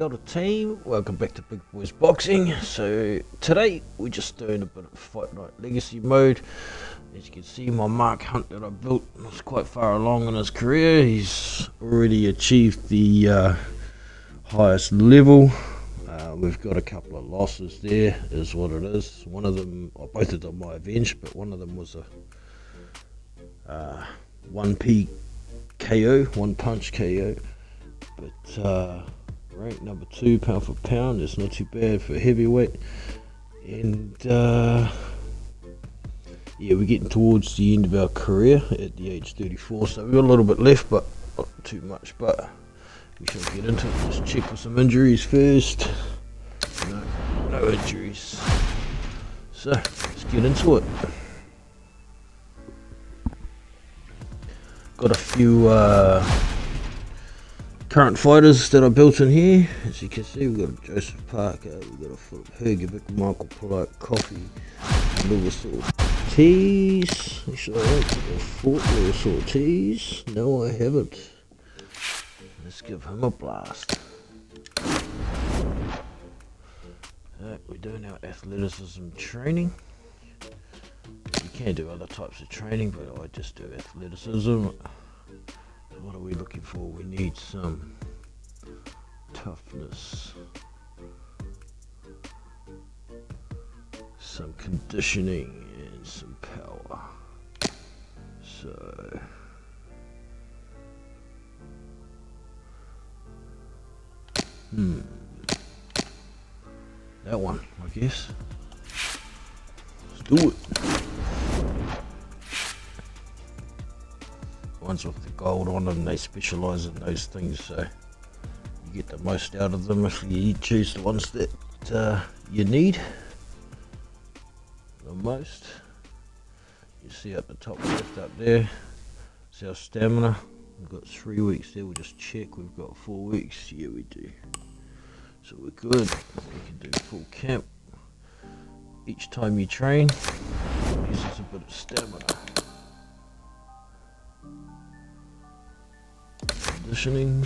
Kia ora team, welcome back to Big Boys Boxing. So today we're just doing a bit of Fight Night Legacy mode. As you can see, my Mark Hunt that I built was quite far along in his career. He's already achieved the highest level. We've got a couple of losses there, is what it is. One of them, or both of them I avenged, but one of them was a 1P KO, 1 punch KO. But rank number 2 pound for pound, it's not too bad for heavyweight. And yeah, we're getting towards the end of our career at the age 34, so we've got a little bit left, but not too much. But we shall get into it. Just check for some injuries first. No injuries, so let's get into it. Got a few current fighters that I built in here. As you can see, we've got a Joseph Parker, we've got a Philip Hergovic, Michael Polite, Coffee, Lewis Ortiz. Actually, I don't think I've fought Lewis Ortiz. No, I haven't. Let's give him a blast. We're doing our athleticism training. You can do other types of training, but I just do athleticism. What are we looking for? We need some toughness, some conditioning, and some power. So that one, I guess. Let's do it. Ones with the gold on them, they specialise in those things, so you get the most out of them if you choose the ones that you need the most. You see at the top left up there, it's our stamina. We've got 3 weeks there. We'll just check. We've got 4 weeks. Yeah, we do. So we're good. We can do full camp. Each time you train, it uses a bit of stamina. Conditioning.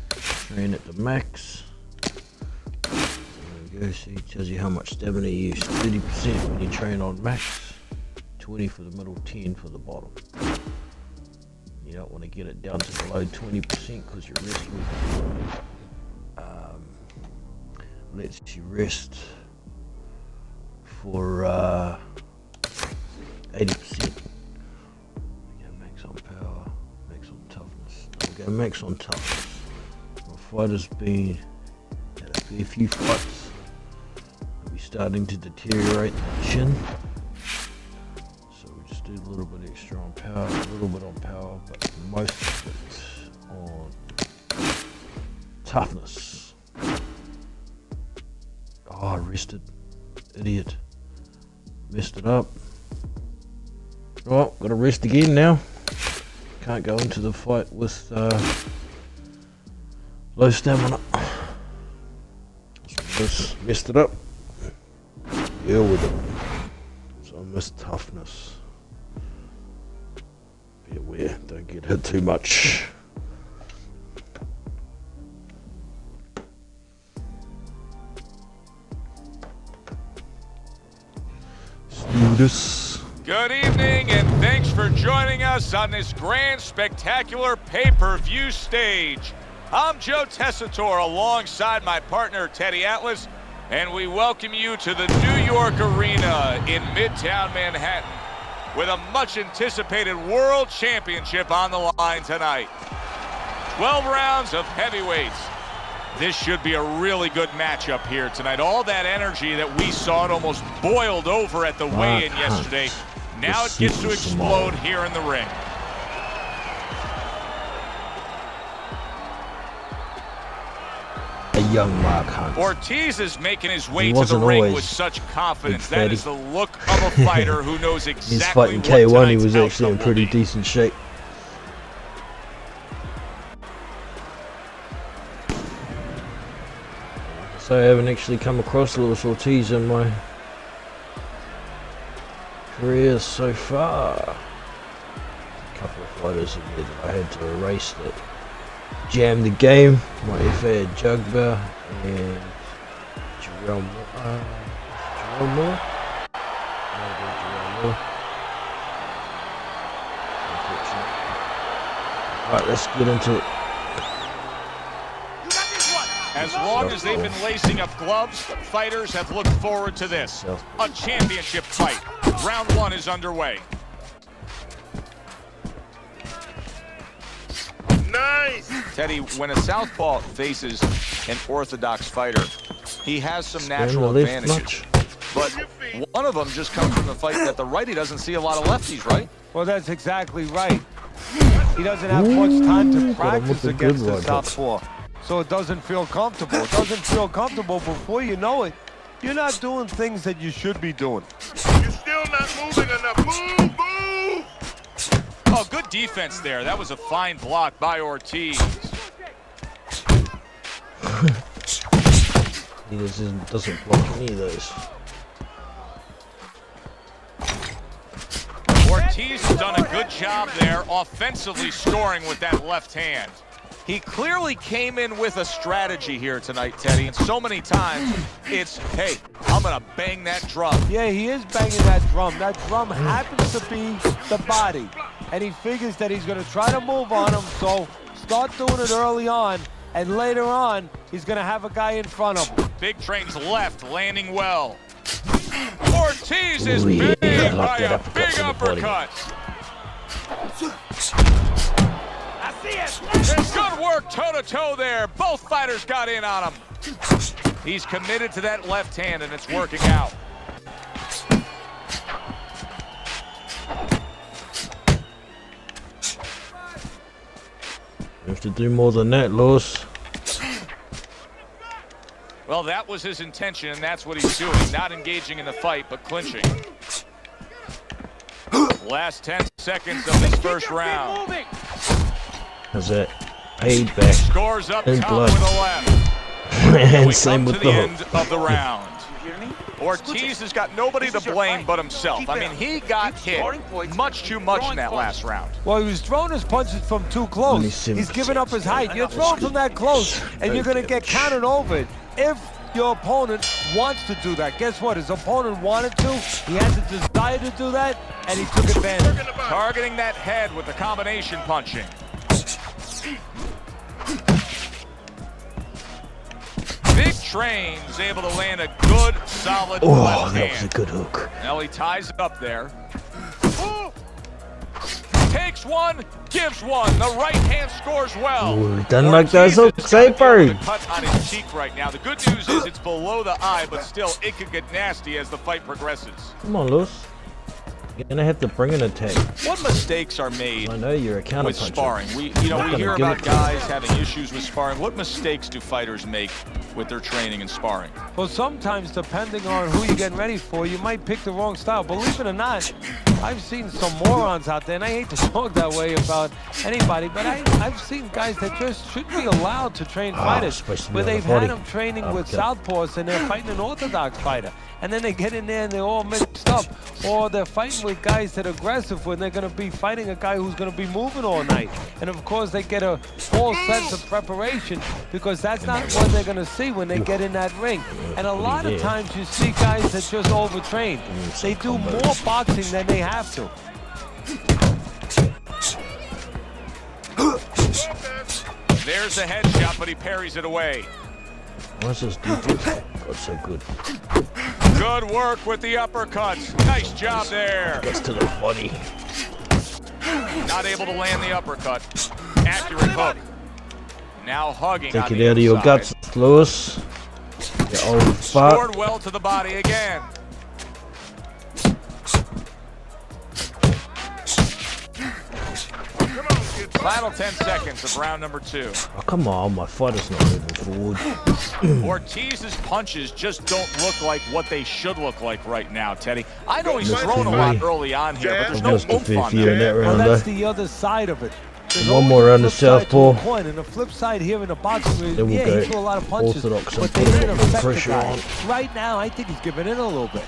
Train at the max. There we go. See, it tells you how much stamina you use. 30% when you train on max. 20 for the middle, 10 for the bottom. You don't want to get it down to below 20% because your rest week lets you rest for 80%. Okay, max on power, max on toughness. Okay, max on toughness. My fighter's been at a fair few fights. They'll be starting to deteriorate the chin. So we just do a little bit extra on power, a little bit on power, but most of it on toughness. Oh, I rested. Idiot. Messed it up. Oh, gotta rest again now. Can't go into the fight with low stamina. Just messed it up. Deal with it. So I missed toughness. Be aware, don't get hit too much. Good evening, and thanks for joining us on this grand, spectacular pay-per-view stage. I'm Joe Tessitore alongside my partner Teddy Atlas, and we welcome you to the New York Arena in Midtown Manhattan with a much-anticipated World Championship on the line tonight. 12 rounds of heavyweights. This should be a really good matchup here tonight. All that energy that we saw, it almost boiled over at the weigh-in yesterday. Now it gets to explode here in the ring. A young Mark Hunt. Ortiz is making his way to the ring with such confidence. That is the look of a fighter who knows exactly He's fighting K1, he was actually in pretty decent shape. So I haven't actually come across Lewis Ortiz in my career so far. A couple of fighters in there that I had to erase that Jam the Game, my FA Jugbear, and Jerome Moore. Jerome Moore? Alright, let's get into it. As long as they've been lacing up gloves, fighters have looked forward to this. A championship fight. Round 1 is underway. Nice! Teddy, when a southpaw faces an orthodox fighter, he has some natural advantages. But one of them just comes from the fight that the righty doesn't see a lot of lefties, right? Well, that's exactly right. He doesn't have much time to practice against the southpaw, so it doesn't feel comfortable. It doesn't feel comfortable. Before you know it, you're not doing things that you should be doing. You're still not moving enough. Move, move! Oh, good defense there. That was a fine block by Ortiz. He doesn't block any of those. Ortiz has done a good job there, offensively scoring with that left hand. He clearly came in with a strategy here tonight, Teddy, and so many times it's, hey, I'm gonna bang that drum. Yeah, he is banging that drum. That drum happens to be the body, and he figures that he's gonna try to move on him, so start doing it early on, and later on, he's gonna have a guy in front of him. Big Train's left, landing well. Ortiz is big by a big uppercut. I see it! Good work toe-to-toe there. Both fighters got in on him. He's committed to that left hand, and it's working out. You have to do more than that, Lewis. Well, that was his intention, and that's what he's doing. Not engaging in the fight, but clinching. Last 10 seconds of this first round. How's that? Paid back. Scores up in top blood. with a left. And We same come with to the the end of the round. Ortiz has got nobody to blame but himself. I mean, he got hit much too much in that last round. Well, he was throwing his punches from too close. He's giving up his height. You're throwing from that close, and you're going to get counted over it. If your opponent wants to do that, guess what? His opponent wanted to. He had the desire to do that, and he took advantage. Targeting that head with the combination punching. Big Train's able to land a good, solid left that was a hand. good hook. Now he ties it up there. Takes one, gives one. The right hand scores well. Ooh, done like those hooks, eh, bird? Cut on his cheek right now. The good news is it's below the eye, but still it could get nasty as the fight progresses. Come on, Lewis. You're gonna have to bring an attack. What mistakes are made I know you're a counter with puncher. sparring? We hear about guys having issues with sparring. What mistakes do fighters make with their training and sparring? Well, sometimes, depending on who you're getting ready for, you might pick the wrong style. Believe it or not, I've seen some morons out there, and I hate to talk that way about anybody, but I've seen guys that just shouldn't be allowed to train fighters, where they've had them training with southpaws, and they're fighting an orthodox fighter. And then they get in there and they're all mixed up. Or they're fighting with guys that are aggressive when they're going to be fighting a guy who's going to be moving all night. And of course they get a false sense of preparation, because that's not what they're going to see when they get in that ring. And a lot of times you see guys that just overtrain. They do more boxing than they have to. There's the headshot, but he parries it away. What's this dude? That's so good. Good work with the uppercuts. Nice job there. Gets to the body. Not able to land the uppercut. Accurate hook. Now hugging Take on it the out of your inside. guts, Lewis. You old fuck. Scored well to the body again. Final 10 seconds of round number 2. Oh, come on, my fighter's not moving forward. Ortiz's punches just don't look like what they should look like right now, Teddy. I know he's Looks thrown a to lot me. early on here, but there's I've no lost a oomph fair on few in that that. Well, round, that's though. the other side of it. There's One always more a round of flip side to southpaw. a coin, and the flip side here in the boxing ring, Then we'll yeah, go he threw a lot of punches, orthodox but and they put a didn't lot of affect the pressure guy. on. Right now, I think he's giving in a little bit.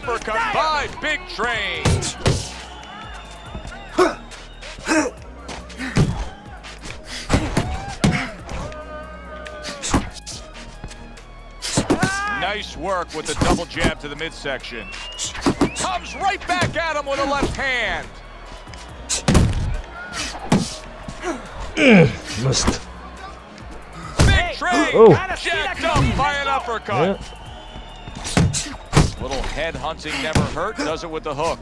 uppercut by Big Train. Nice work with the double jab to the midsection. Comes right back at him with a left hand. Missed. Big Train jacked up by an uppercut. Little head hunting never hurt, does it with the hook.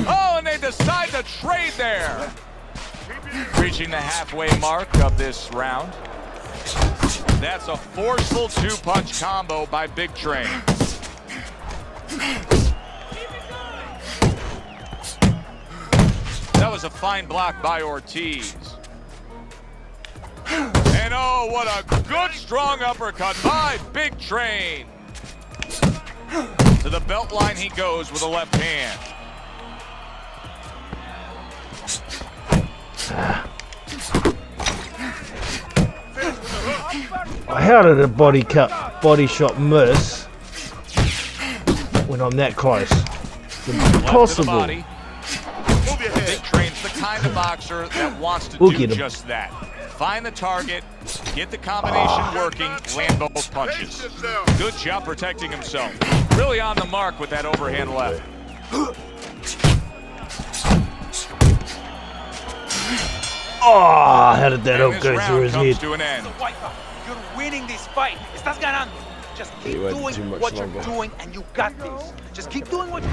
Oh, and they decide to trade there. Reaching the halfway mark of this round. That's a forceful two-punch combo by Big Train. That was a fine block by Ortiz. And oh, what a good strong uppercut by Big Train. To the belt line he goes with a left hand. How did a body shot miss when I'm that close? It's impossible. Big Train's the kind of boxer that wants to do just that. Find the target, get the combination working, land both punches. Good job protecting himself. Really on the mark with that overhand left. Oh, how did that hook go through his head? To an end. You're winning this fight. Estás ganando. Just keep doing what you're doing, and you got this. Just keep doing what.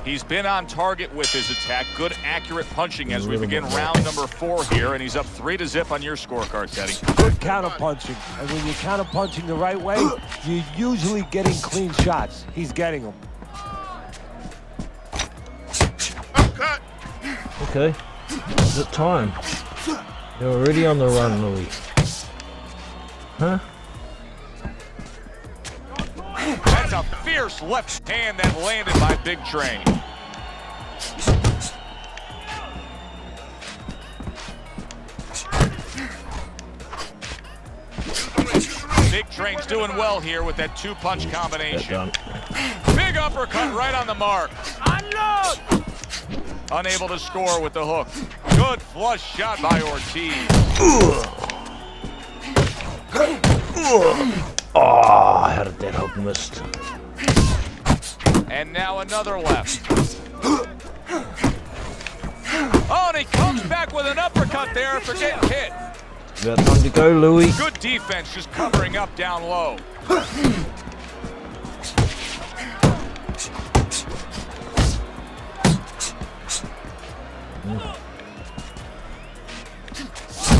He's been on target with his attack. Good, accurate punching as we begin round number 4 here, and he's up 3-0 on your scorecard, Teddy. Good counter punching, and when you're counter punching the right way, you're usually getting clean shots. He's getting them. Okay, is it time? You're already on the run, Louis. Huh? That's a fierce left hand that landed by Big Train. Big Train's doing well here with that two-punch combination. Big uppercut right on the mark. Unload! Unable to score with the hook. Good flush shot by Ortiz. Oh, how did that hook miss? And now another left. Oh, and he comes back with an uppercut there after getting hit. About time to go, Louis. Good defense, just covering up down low.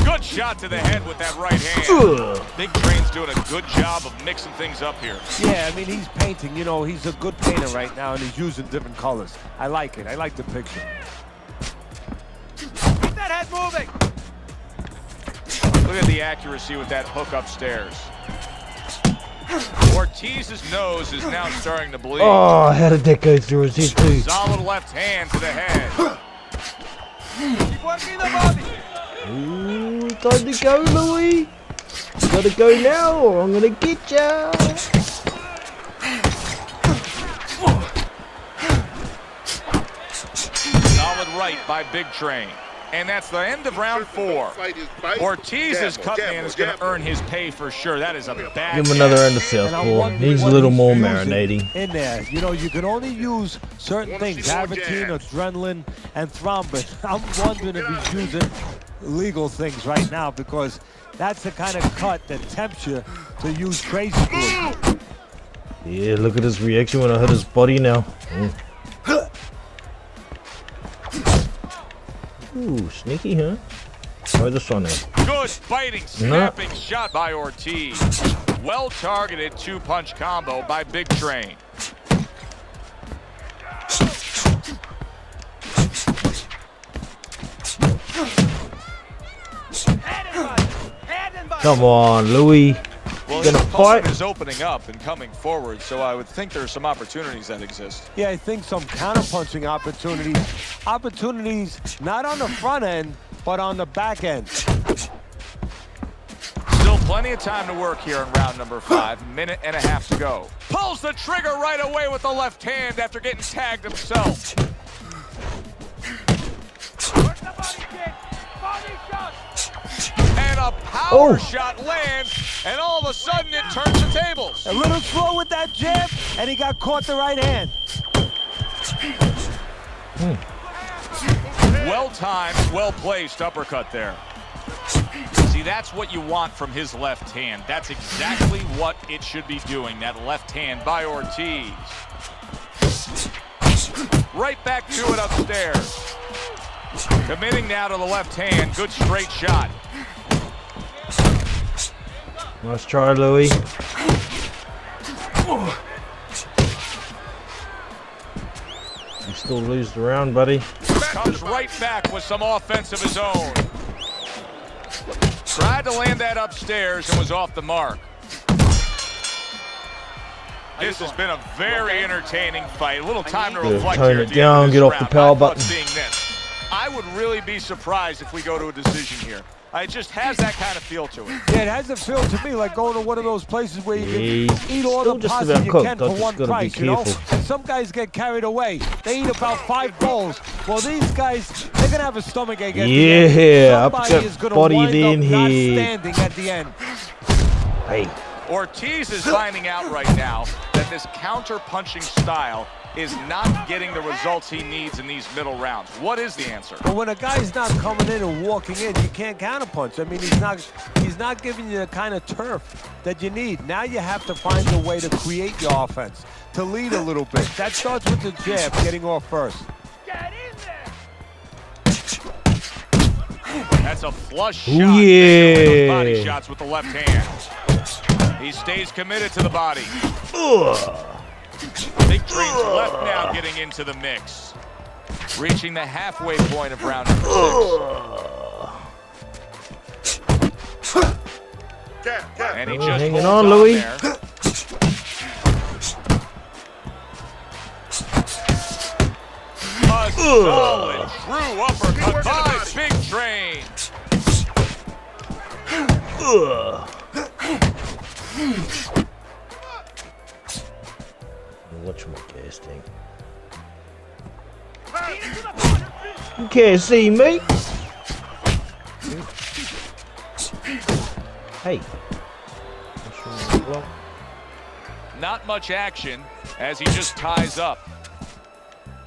Good shot to the head with that right hand. Big Train's doing a good job of mixing things up here. Yeah, I mean, he's painting. You know, he's a good painter right now, and he's using different colors. I like it. I like the picture. Keep that head moving! Look at the accuracy with that hook upstairs. Ortiz's nose is now starting to bleed. Oh, how did that go through his head too? Solid left hand to the head. Keep working the body! Ooh, time to go, Louis. Gotta go now or I'm gonna get ya. Solid right by Big Train. And that's the end of round 4. Ortiz's cutman is going to earn his pay for sure. That is a bad. Give him another end of southpaw. Needs a little more marinating. In there, you know, you can only use certain things: Avitine, adrenaline, and thrombin. I'm wondering if he's using legal things right now, because that's the kind of cut that tempts you to use crazy glue. Yeah, look at his reaction when I hit his body now. Ooh, sneaky, huh? Try this one now. Good biting, snapping shot by Ortiz. Well targeted two-punch combo by Big Train. Come on, Louis. Well, Gonna his fight? opponent is opening up and coming forward, so I would think there's some opportunities that exist. Yeah, I think some counter-punching opportunities. Opportunities not on the front end, but on the back end. Still Plenty of time to work here in round number 5. Minute and a half to go. Pulls the trigger right away with the left hand after getting tagged himself. And a power shot lands, and all of a sudden it turns the tables. A little slow with that jab, and he got caught the right hand. Well-timed, well-placed uppercut there. See, that's what you want from his left hand. That's exactly what it should be doing, that left hand by Ortiz. Right back to it upstairs. Committing now to the left hand. Good straight shot. Nice try, Louis. You still lose the round, buddy. Comes right back with some offense of his own. Tried to land that upstairs and was off the mark. This has been a very entertaining fight. A little time to reflect tone here it at the down, end of get this off the round. power My button. thoughts being this, I would really be surprised if we go to a decision here. It just has that kind of feel to it. Yeah, it has a feel to me like going to one of those places where you can eat all still the just pasta about you cooked. can I for just one gotta be price, you know? careful. And some guys get carried away. They eat about 5 bowls. Well, these guys, they're going to have a stomach ache at the end. Yeah, Somebody is going to body wind in up not here. standing at the end. Hey. Ortiz is finding out right now that this counter-punching style is not getting the results he needs in these middle rounds. What is the answer? But when a guy's not coming in and walking in, you can't counterpunch. I mean, he's not giving you the kind of turf that you need. Now you have to find a way to create your offense, to lead a little bit. That starts with the jab, getting off first. Get in there! That's a flush shot. Ooh, Taking yeah. those body shots with the left hand. He stays committed to the body. Big Train's left now getting into the mix. Reaching the halfway point of round number 6. And he just hanging holds on, Louis. there. A solid, true uppercut by Big Train. Watch my casting. You can't see me. Hey. Not much action as he just ties up.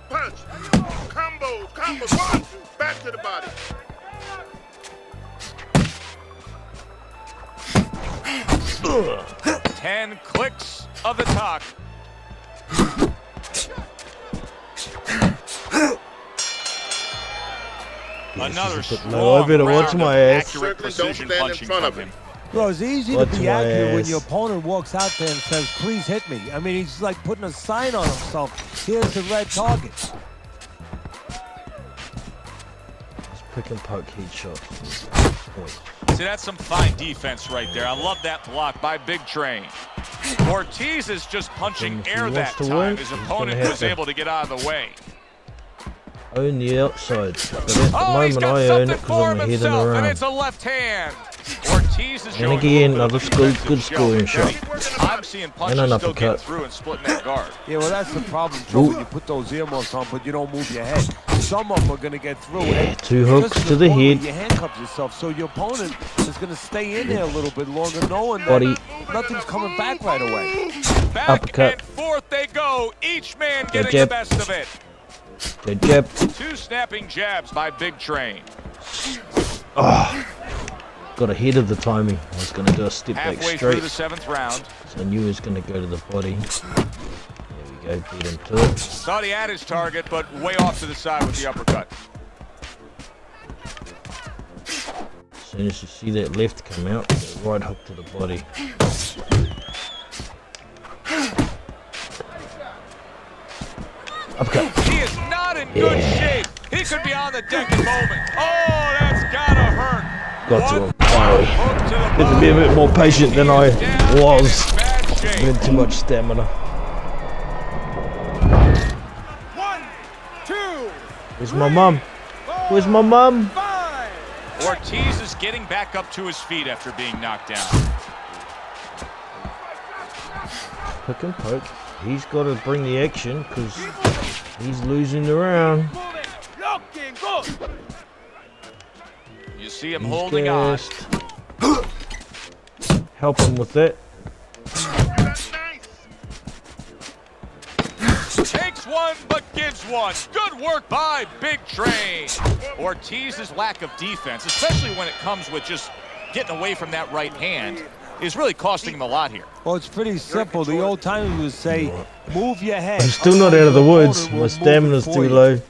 Punch. Combos. 1, 2. Back to the body. Ugh. 10 clicks of the talk. Another strong I better watch round my of ass. accurate precision Don't stand in punching front from of him. him. Bro, it's easy Watch to be my accurate when ass. your opponent walks out there and says, please hit me. I mean, he's like putting a sign on himself. Here's the red target. Pick and poke headshots. See, that's some fine defense right there. I love that block by Big Train. Ortiz is just punching If he air wants that to time. win, His he's opponent gonna have was to able to get out of the way. Own the outside. But at the Oh, he's moment got I own something it because for I'm ahead in the himself, and round. it's a left hand. Ortiz is And showing again, a little another bit of good defensive scoring skill. shot. I'm seeing punches an still get uppercut. through and splitting that guard. Yeah, well, that's the problem, Joe, when you put those earmuffs on, but you don't move your head. Some of them are going to get through. Yeah, And 2 hooks because to the point head. where you handcuff yourself, so your opponent is going to stay in there a little bit longer, knowing Body. that nothing's coming back right away. Back Uppercut. and forth they go, each man getting the jab. best of it. Good jab. 2 snapping jabs by Big Train. Got ahead of the timing. I was going to do a step back Halfway through straight. the 7th round. So I knew he was going to go to the body. There we go, beat him to it. Thought he had his target, but way off to the side with the uppercut. As soon as you see that left come out, go right hook to the body. Uppercut. He is not in good shape. He could be on the deck at the moment. Oh, that's gotta hurt. Got to One him. Sorry. hook to the Had to body. be a bit more patient than I He is down was. in bad shape. Had too much stamina. 1, 2, Where's my mum? Where's my mum? 5. Ortiz is getting back up to his feet after being knocked down. pick and poke. He's got to bring the action because he's losing the round. You see him holding on. Help him with that. Takes one, but gives one. Good work by Big Train. Ortiz's lack of defense, especially when it comes with just getting away from that right hand, is really costing him a lot here. Well, it's pretty simple. The old timers would say, move your head. I'm still not out of the woods. My stamina's too low.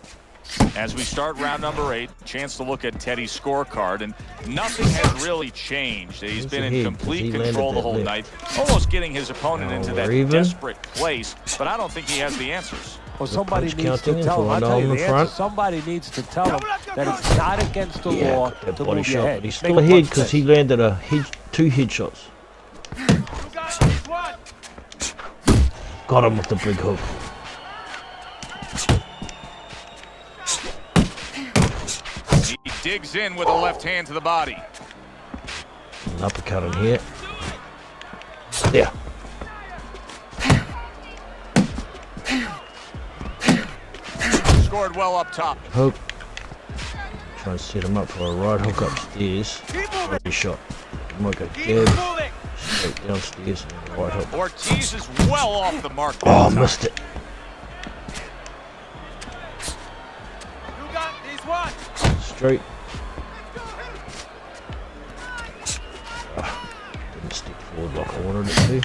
As we start round number 8, chance to look at Teddy's scorecard, and nothing has really changed. He's been in complete control the whole night, almost getting his opponent into that desperate place, but I don't think he has the answers. Well, somebody needs to tell him. I'll tell you the answer. Somebody needs to tell him that it's not against the law to move your head. He's still ahead because he landed two headshots. Got him with the big hook. He digs in with a left hand to the body. An uppercut in here. There. Scored well up top. Hook. Try and set him up for a right hook upstairs. Body shot. Might go jab. Straight downstairs and a right hook. Ortiz is well off the mark. Oh, missed it. You got this one. Straight. Didn't stick forward like I wanted it to.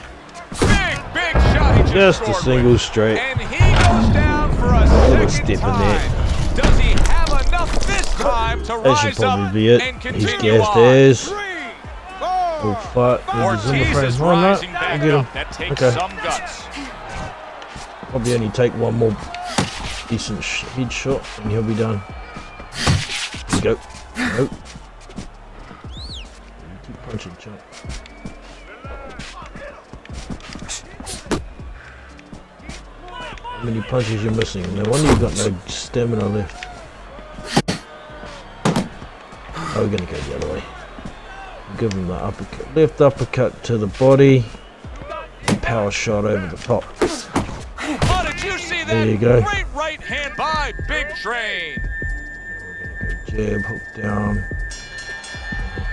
Big shot. He Just a single straight. And he goes down for a second time. Does he have enough this time to That should rise probably up be it. and He's continue gassed on? as. Oh, fuck. Ortiz is rising back up. That takes some guts. Probably only take one more decent headshot and he'll be done. Here we go. Nope. Keep punching, chump. How many punches you're missing? No wonder you've got no stamina left. Oh, we're gonna go the other way. Give him the uppercut. Left uppercut to the body. Power shot over the top. Oh, did you see that? There you go. Great right hand by Big Train. We're gonna go jab, hook down.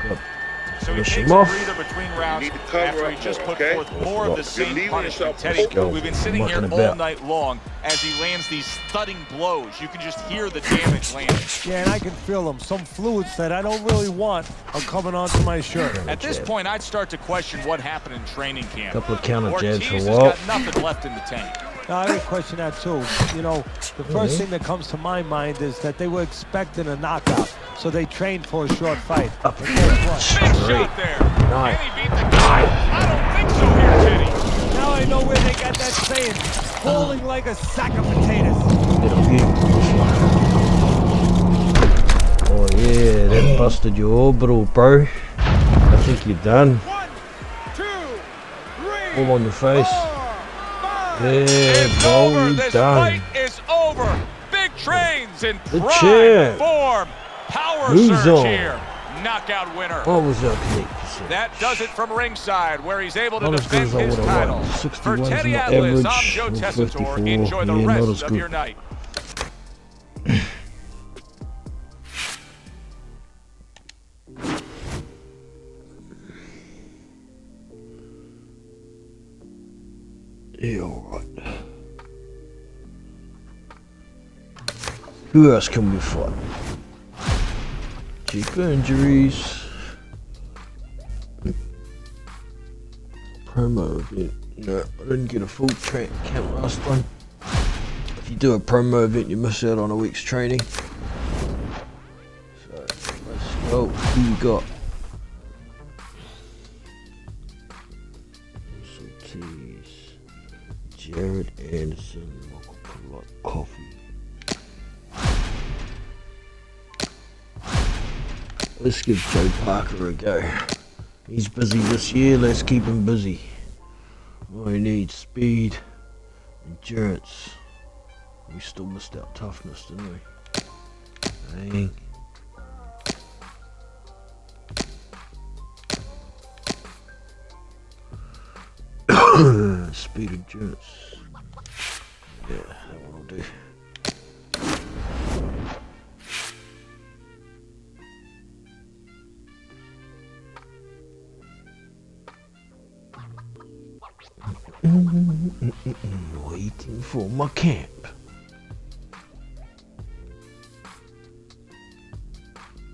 Hook up. So he Finish takes him a off. breather between rounds You need to cover after he up just more, put okay? forth more of the same leaving punishment. yourself Teddy, open. we've been sitting here Mucking all about. night long as he lands these thudding blows. You can just hear the damage landing. Yeah, and I can feel them. Some fluids that I don't really want are coming onto my shirt. At this point, I'd start to question what happened in training camp. Couple of counter jabs for a Ortiz has while. got nothing left in the tank. No, I would question that too. You know, the first thing that comes to my mind is that they were expecting a knockout, so they trained for a short fight. Up. And guess what? Big Straight. shot there. Nice. Can he beat the guy? I don't think so here, Teddy. Now I know where they got that saying, falling like a sack of potatoes. Oh yeah, that busted your orbital, bro. I think you're done. 1, 2, 3. All on your face. Yeah, It's bro, over. you're This done. fight is over. Big Train's in The prime champ. form. Power Moves surge on. here. Knockout winner. What was that connect? That does it from ringside, where he's able to Not as good defend as I his would've title. liked. For 61's Teddy not Atlas, I'm average. Joe Or Tessitore. 54. Enjoy the Yeah, not rest as of good. your night. Yeah, alright. Who else can we fight? Cheaper injuries. Promo event. No, I didn't get a full count last time. If you do a promo event, you miss out on a week's training. So, let's go. Who you got? Ortiz, Jared Anderson, Michael Coffee. Let's give Joe Parker a go. He's busy this year, let's keep him busy. All he needs speed, endurance. We still missed out toughness, didn't we? Dang. Speed endurance. Yeah, that one will do. Waiting for my camp.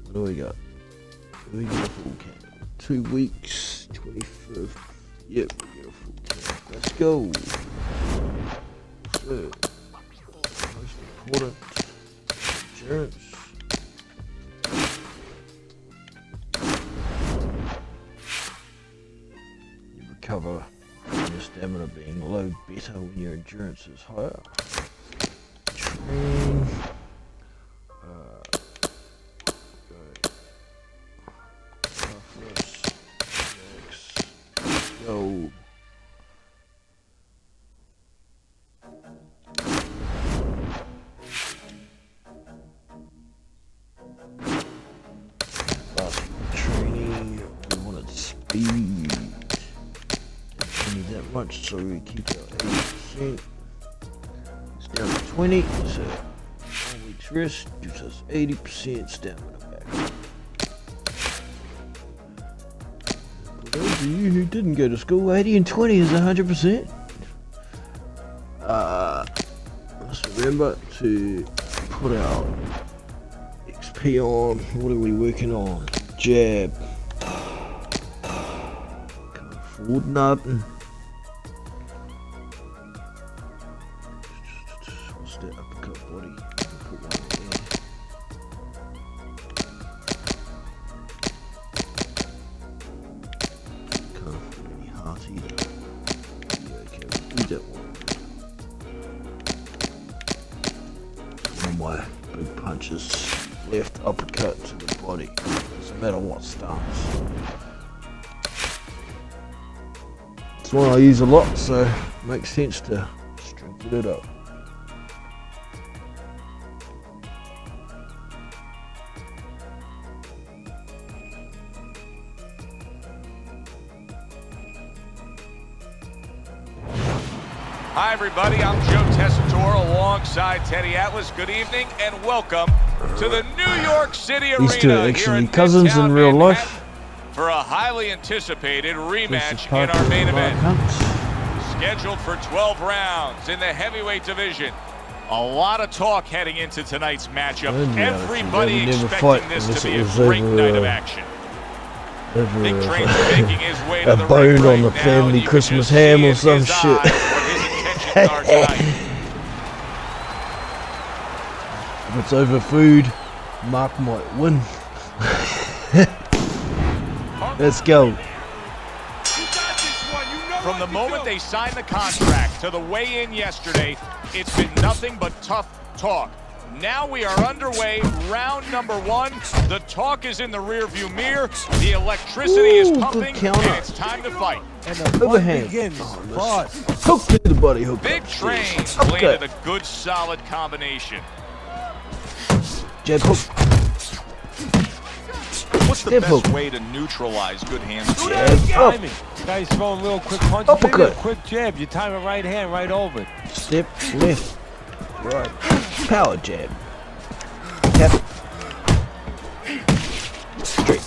What do we got? We got a full camp. 2 weeks, 25th. Yep, we got a full camp. Let's go. So, most important, endurance. You recover from your stamina being low better when your endurance is higher. Train. Go. Basketball training, we wanted speed. Didn't need that much, so we keep our 80%. It's down to 20, so 1 week's rest gives us 80% stamina back. For those of you who didn't go to school, 80 and 20 is 100%. Let's remember to put our XP on. What are we working on? Jab. Can't afford nothing. What's that uppercut body? Put one there. Can't afford any heart either. Yeah, okay, we'll do that one. One way, big punches, left uppercut to the body. Doesn't matter what stance. It's one I use a lot, so it makes sense to strengthen it up. Hi, everybody. I'm Joe Tessitore alongside Teddy Atlas. Good evening and welcome to the New York City Arena. These two are here actually in cousins Midtown in real Manhattan life. for a highly anticipated rematch Part in our of main Mark event. Hunt's. Scheduled for 12 rounds in the heavyweight division. A lot of talk heading into tonight's matchup. Everybody They would never expecting fight this unless to be it a was great over, night of action. Big Train's making his way to a the bone ring on the right now, family and you can Christmas just ham see or in some his shit. eyes what his intentions are tonight. If it's over food, Mark might win. Let's go. From the moment they signed the contract to the weigh-in yesterday, it's been nothing but tough talk. Now we are underway, round number 1. The talk is in the rearview mirror. The electricity is pumping, and it's time to fight. And the Overhand. begins. Hook to the body, hook. Big Train Okay. landed a good, solid combination. Jab hook. What's the Step best hook. way to neutralize good hands? Jab up. Timing. Guy's throwing real quick punches. Maybe Uppercut. a quick jab. You time it right hand, right over it. Step left. Right. Power jab. Tap. Straight.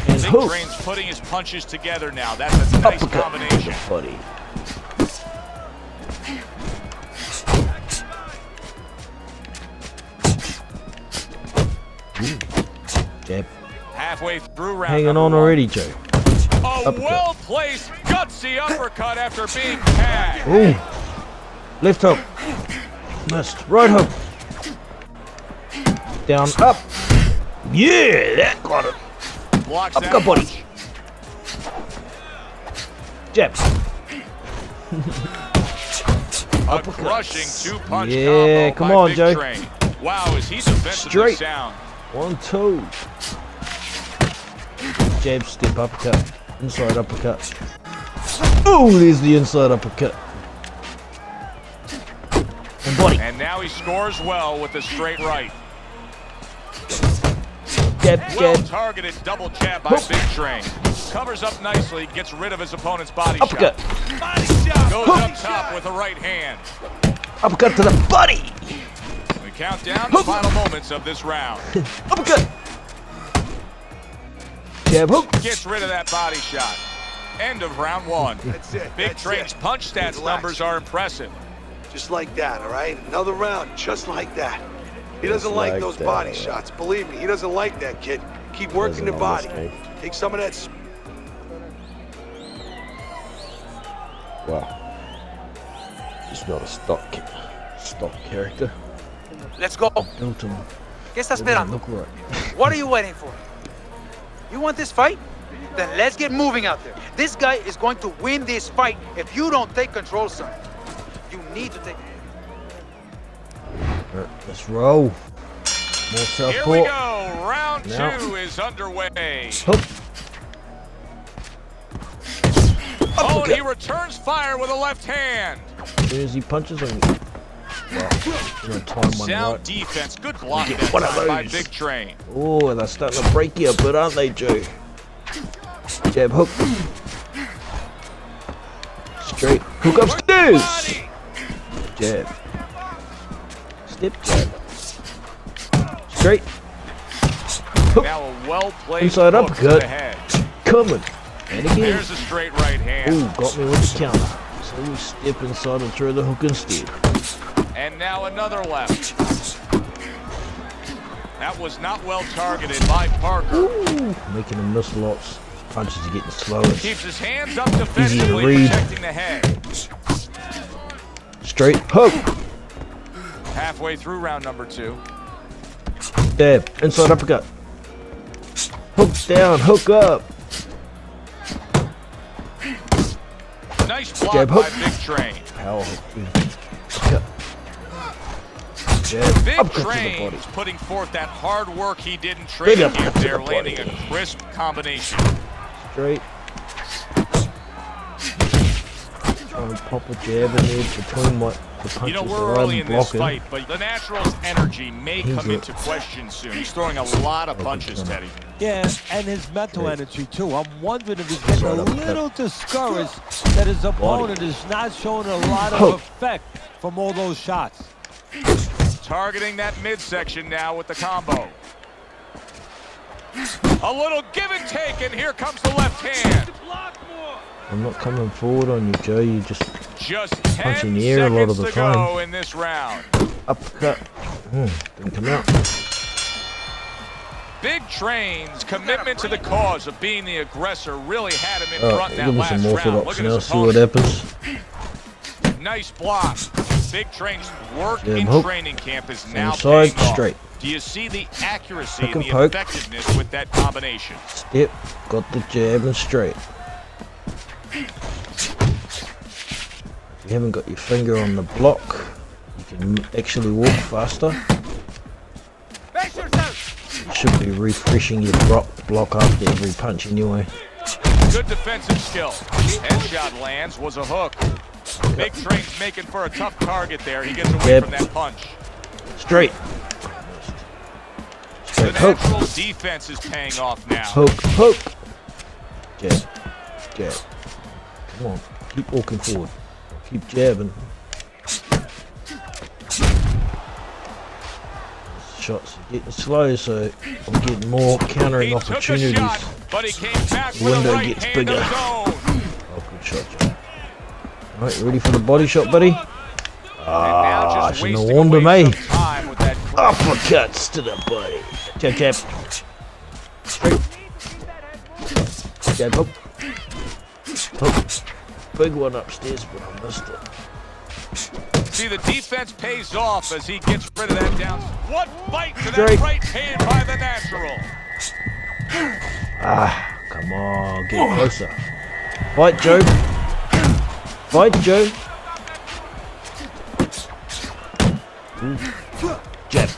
And Big hook. Train's putting his punches together now. That's a nice Uppercut to combination. the body. Jab. Halfway through round Hanging number on 1. already, Joe. A Uppercut. well-placed, gutsy uppercut after being tagged. Ooh. Left hook. Missed. Right hook. Down, up. Yeah, that got it. Blocks Uppercut that body. punch. Jabs. A crushing two-punch Yeah, combo come by on, Big Joe. Train. Wow, is he defensively Straight. sound. 1, 2. Jab, step, uppercut. Inside uppercut. Oh, there's the inside uppercut. And body. And now he scores well with the straight right. Jab, Well jab. targeted double jab by Hook. Big Train. Covers up nicely, gets rid of his opponent's body Uppercut. shot. Body shot. Goes up top with a right hand. Uppercut to the body. We count down the final moments of this round. Uppercut. Jab hook. Gets rid of that body shot. End of round 1. That's it. Big that's Train's it. punch stats Relax. numbers are impressive. Just like that, all right? Another round, just like that. He doesn't like like those that, body all right. shots. Believe me, he doesn't like that, kid. Keep working the Doesn't body. understand. Take some of that. Wow. He's not a stock character. Let's go. Built him. ¿Qué estás Doesn't esperando? look right. What are you waiting for? You want this fight? Then let's get moving out there. This guy is going to win this fight if you don't take control, son. You need to take. Alright, let's roll. More Here southpaw. we go. Round Now. 2 is underway. Hook. Oh, and he returns fire with a left hand. As soon as he punches on you. Wow. I'm gonna time one Sound right. defense. Good block Get that one of time by those. Big Train. Oh, they're starting to break you a bit, aren't they, Joe? Jab hook. Straight. Hook upstairs. Body. Jab. Step jab. Straight. Hook. Now a well-placed Inside hook to uppercut. the head. Coming. And again. There's a straight right hand. Ooh, got me with the counter. So we step inside and throw the hook instead. And now another left. That was not well targeted by Parker. Ooh, making him miss lots. Punches are getting slower. Keeps his hands up defensively, read. protecting the head. Straight hook. Halfway through round number 2. Jab. Inside uppercut. Hook down. Hook up. Nice block Jab by hook. Big Train. Power hook. Uppercut. Jab. Big Uppercut to the Train body. is putting forth that hard work he did in training Big camp uppercut to there, the landing body. a crisp combination. Straight. Try and pop a jab in there between what the punches You know, are we're early I'm in this blocking. fight, but the Natural's energy may He's come a- into question soon. He's throwing a lot of punches, Teddy. Yeah, and his mental energy too. I'm wondering if he's getting a Right up little discouraged that his opponent is not showing a lot of Hook. effect from all those shots. Targeting that midsection now with the combo. A little give and take, and here comes the left hand. I'm not coming forward on you, Joe. You just Just Punch 10 in the air a lot of seconds the to time. go in this round. uppercut. Didn't come out. Big Train's commitment to the cause of being the aggressor really had him in Oh, front in that give him last some round. orthodox Look at now. his See what opponent. happens. Nice block. Big Train's work Jab in hook. training camp is now Inside, paying off. straight. Do you see the accuracy Hook and and the poke. effectiveness with that combination? Step. Got the jab and straight. If you haven't got your finger on the block, you can actually walk faster. Face yourself. You should be refreshing your block after every punch anyway. Good defensive skill. Headshot lands, was a hook. Big Train's making for a tough target there. He gets away Jab. from that punch. Straight. The Straight hook. natural defense is paying off now. Hook. Hook. Jab. Jab. Come on. Keep walking forward. Keep jabbing. Shots are getting slow, so I'm getting more countering He took a opportunities. shot, but he came back The with a window right gets hand bigger. of his own. Oh, good shot, Joe. Alright, you ready for the body shot, buddy? And now Ah, just shouldn't have wasting warned him, away eh? some time with that crisp. Uppercuts to the body. Jab, jab. Straight. Jab, hook. Hook. Big one upstairs, but I missed it. See, the defense pays off as he gets rid of that down. What bite to that Straight. right hand by the natural. Ah, come on, get closer. Fight, Joe. Fight, Joe. Ooh. Jab.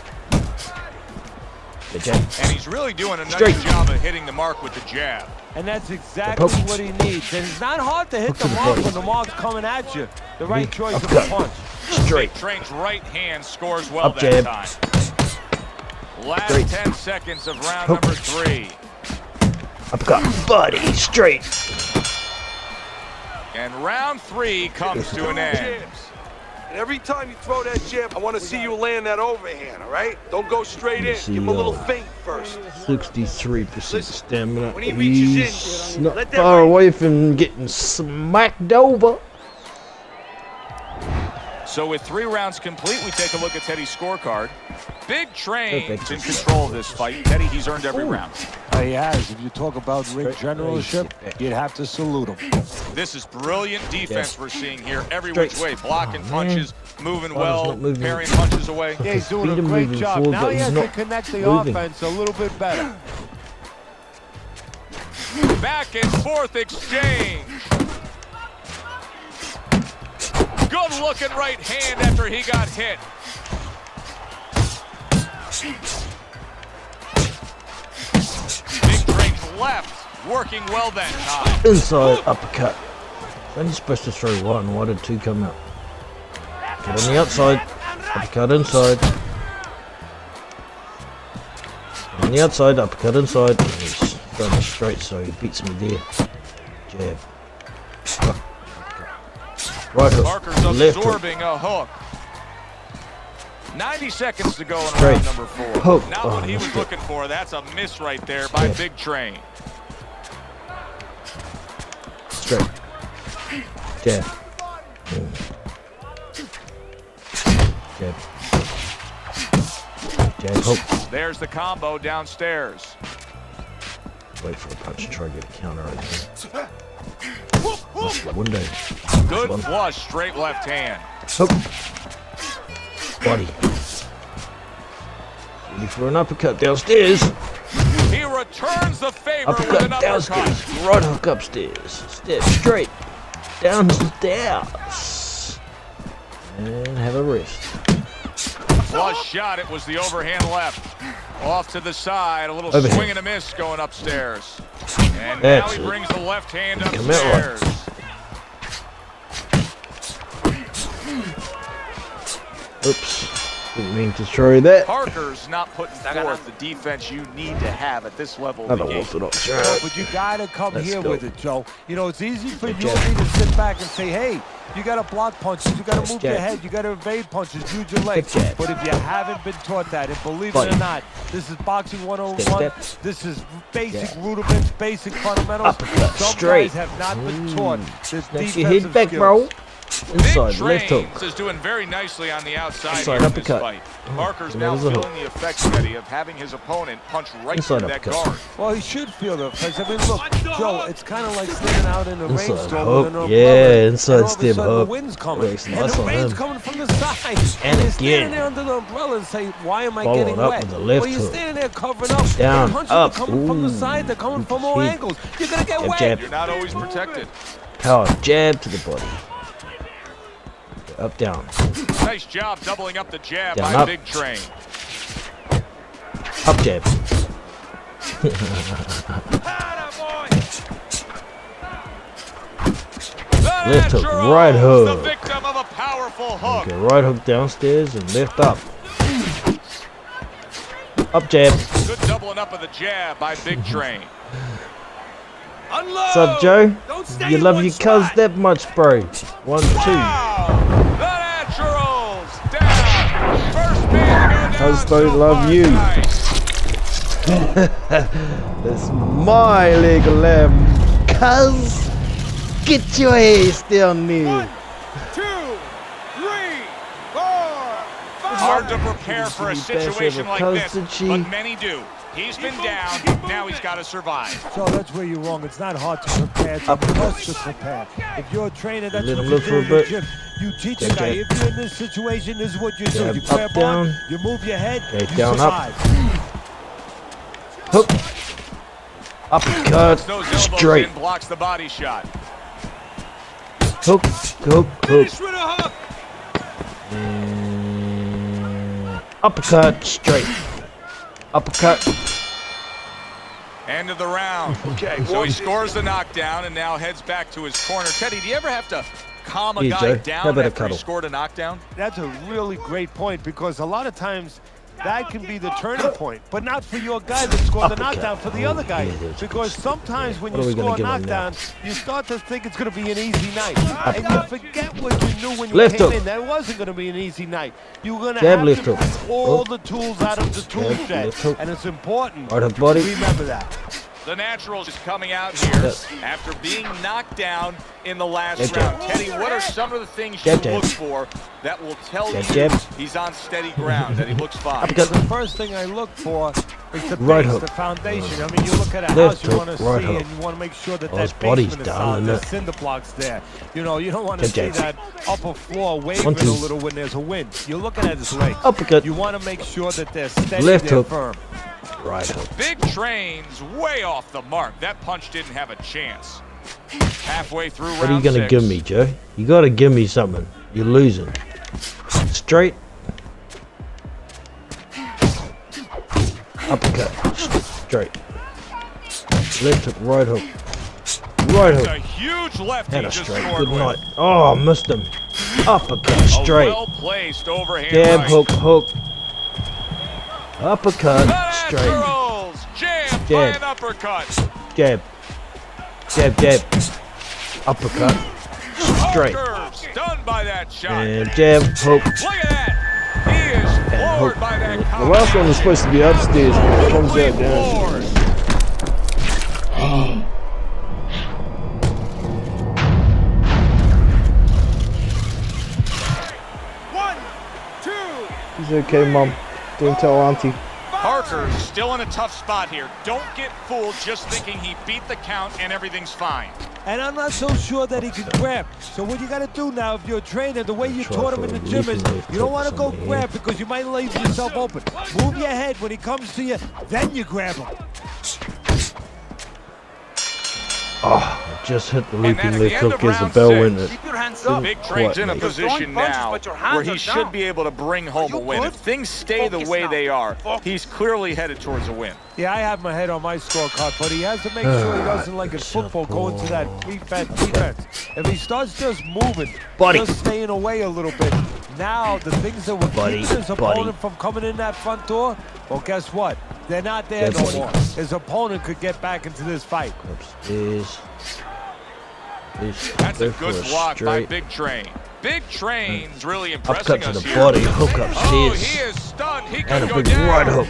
The jab. And he's really doing a nice Straight. job of hitting the mark with the jab. And that's exactly Hook. what he needs. And it's not hard to hit Hook the to the mark body. when the mark's coming at you. The right Mhm. choice of Uppercut. a punch. Straight. Big Train's right hand scores well Up that jab. time. Last Straight. 10 seconds of round Hook. number 3. Uppercut, body, straight. And round 3 comes to an end. Jabs. And every time you throw that jab, I want to see you land that overhand, all right? Don't go straight in. See, Give him a little feint first. 63% stamina. when he reaches in, He's not let that far right- away from getting smacked over. So with 3 rounds complete, we take a look at Teddy's scorecard. Big Train's Perfect. in control of this fight. Teddy, he's earned every round. He has. If you talk about ring generalship, you'd have to salute him. This is brilliant defense we're seeing here. Every Straight. which way, blocking Oh, man. punches, moving Bottom's well, not moving. parrying punches away. Yeah, he's doing Speed a him great moving job. forward, Now but he he's has to not connect the moving. offense a little bit better. Back and forth exchange. Good looking right hand after he got hit. Big Train's left, working well that time. Inside uppercut. Only supposed to throw one. Why did 2 come out? Get on the outside. Uppercut inside. Get on the outside. Uppercut inside. He's throwing straight, so he beats me there. Jab. Right hook. Parker's Left hook. absorbing a hook. 90 seconds to go in Straight. round number 4. Hook. Not Oh, what he was missed it. looking for. That's a miss right there by Yeah. Big Train. Straight. Jab. Jab. Jab hook. There's the combo downstairs. Wait for a punch to try to get a counter right there. That's the window. Good One. flush, straight left hand. Hook. Body. Ready for an uppercut downstairs. He returns the favor with Uppercut an uppercut. downstairs. Right hook upstairs. Step straight. Downstairs. And have a rest. Flush shot, it was the overhand left. Off to the side, a little Overhand. swing and a miss going upstairs. And That's now he it. brings the left hand Come out right. upstairs. Oops. Didn't mean to throw that. Parker's not putting forth the defense you need to have at this level of the Another game. orthodox No, shot. but you gotta come Let's here go. with it, Joe. You know, it's easy for you jab. and me to sit back and say, hey, you gotta block punches, you gotta Let's move your jab. head, you gotta evade punches, use your legs. jab. But if you haven't been taught that, and believe Body. it or not, this is boxing 101. Step. This is basic Jab. rudiments, basic fundamentals. Uppercut, Some straight. guys have not been taught this Next your defensive head back, skills. bro. Big Inside, left hook. Trains is doing very nicely on the outside Inside here in this uppercut. fight. Parker's And now there's a hook. feeling the effects, Eddie, of having his opponent punch right Inside through that uppercut. guard. Well, he should feel the effects. I mean, look, Joe, it's kind of like standing out in a Inside rainstorm hook. with an umbrella. Yeah, inside and all of a step sudden hook. The wind's coming, Works and nice the on rain's him. coming from the side. And you're again. standing there under the umbrella and say, why am I Followed getting up wet? with the left well, you're hook. standing there covering up. Down, The punches up. are coming from the Ooh. side. They're coming from Good all feet. angles. You're going to get Jab, wet. jab. You're not always protected. Power jab to the body. Up, down. Nice job doubling up the jab Down, by up. Big Train. Up jab. The Left hook, Natural right is hook. the victim of a powerful hook. Okay, right hook downstairs and left up. Up jab. Good doubling up of the jab by Big Train. What's up, Joe? You love your cuz that much, bro. 1, 2. Wow! The Naturals down. First man to go down Cuz don't so love far you. tonight. That's my leg of lamb. Cuz, get your ass down there. 2, 3, 4, 5. Hard to prepare for a Did you bash situation ever like cuz, this, did she? but many do. He's been down, now he's got to survive. So that's where you're wrong. It's not hard to prepare. It's a must to prepare. If you're a trainer, that's Let what him you look do for a in the bit. gym. You teach a Jab, guy, jab. if you're in this situation, this is what you do. Jab, You up, grab on, down. you move your head, Okay, you down, up. survive. Hook. Uppercut. Those elbows Straight. in, blocks the body shot. Hook, hook, hook. Finish with a hook. And uppercut. Straight. Uppercut. End of the round. Okay, So watch he this. scores the knockdown and now heads back to his corner. Teddy, do you ever have to calm a Here, guy Joe. How down about a after he cuddle? scored a knockdown? That's a really great point because a lot of times that can be the turning point, but not for your guy that scored the knockdown, for the other guy. Because sometimes when you score a knockdown, you start to think it's going to be an easy night. And you forget what you knew when you came in. That wasn't going to be an easy night. You were going to have to bring all the tools out of the tool shed. And it's important to remember that. The Natural is coming out here after being knocked down in the last round. Teddy, what are some of the things you look for that will tell you he's on steady ground, that he looks fine? The first thing I look for is the base, the foundation. I mean, you look at a house, you want to see and you want to make sure that that basement is solid, the cinder blocks there. You know, you don't want to see that upper floor wavering a little when there's a wind. You're looking at his legs. You want to make sure that they're steady, they're firm. Right hook. Big Train's way off the mark. That punch didn't have a chance. Halfway through round 6. What are you going to give me, Joe? You got to give me something. You're losing. Straight. Uppercut. Straight. Left hook, right hook. Right hook. A huge left And a straight. Good night. Oh, missed him. Uppercut. Straight. Well-placed overhand Jab, right. hook. Uppercut. Straight. Jab. By an uppercut. Jab. Uppercut. Straight. Stunned by that shot. And jab, hook. Look at that. He is floored by that The combo. last one was supposed to be upstairs, but it comes out down. Floored. He's okay, Mom. Don't tell Auntie. Parker's still in a tough spot here. Don't get fooled just thinking he beat the count and everything's fine. And I'm not so sure that he can grab. So what you got to do now, if you're a trainer, the way you taught him in the gym is you don't want to go grab because you might leave yourself open. Move your head when he comes to you, then you grab him. Oh, I just hit the looping left hook as the bell went. Keep your hands up. Big Train's in a Mate. position now where he should be able to bring home a win. If things stay the way they are, he's clearly headed towards a win. Yeah, I have my head on my scorecard, but he has to make sure he doesn't, like in football, go into that defense. If he starts just moving, just staying away a little bit, now the things that would keep his opponent from coming in that front door, well, guess what? They're not there no more. His opponent could get back into this fight. Upstairs. That's a good block by Big Train. Big Train's really impressing Upcut to us the here. body, hook Oh, upstairs. he is stunned. He And could a go big down. right hook.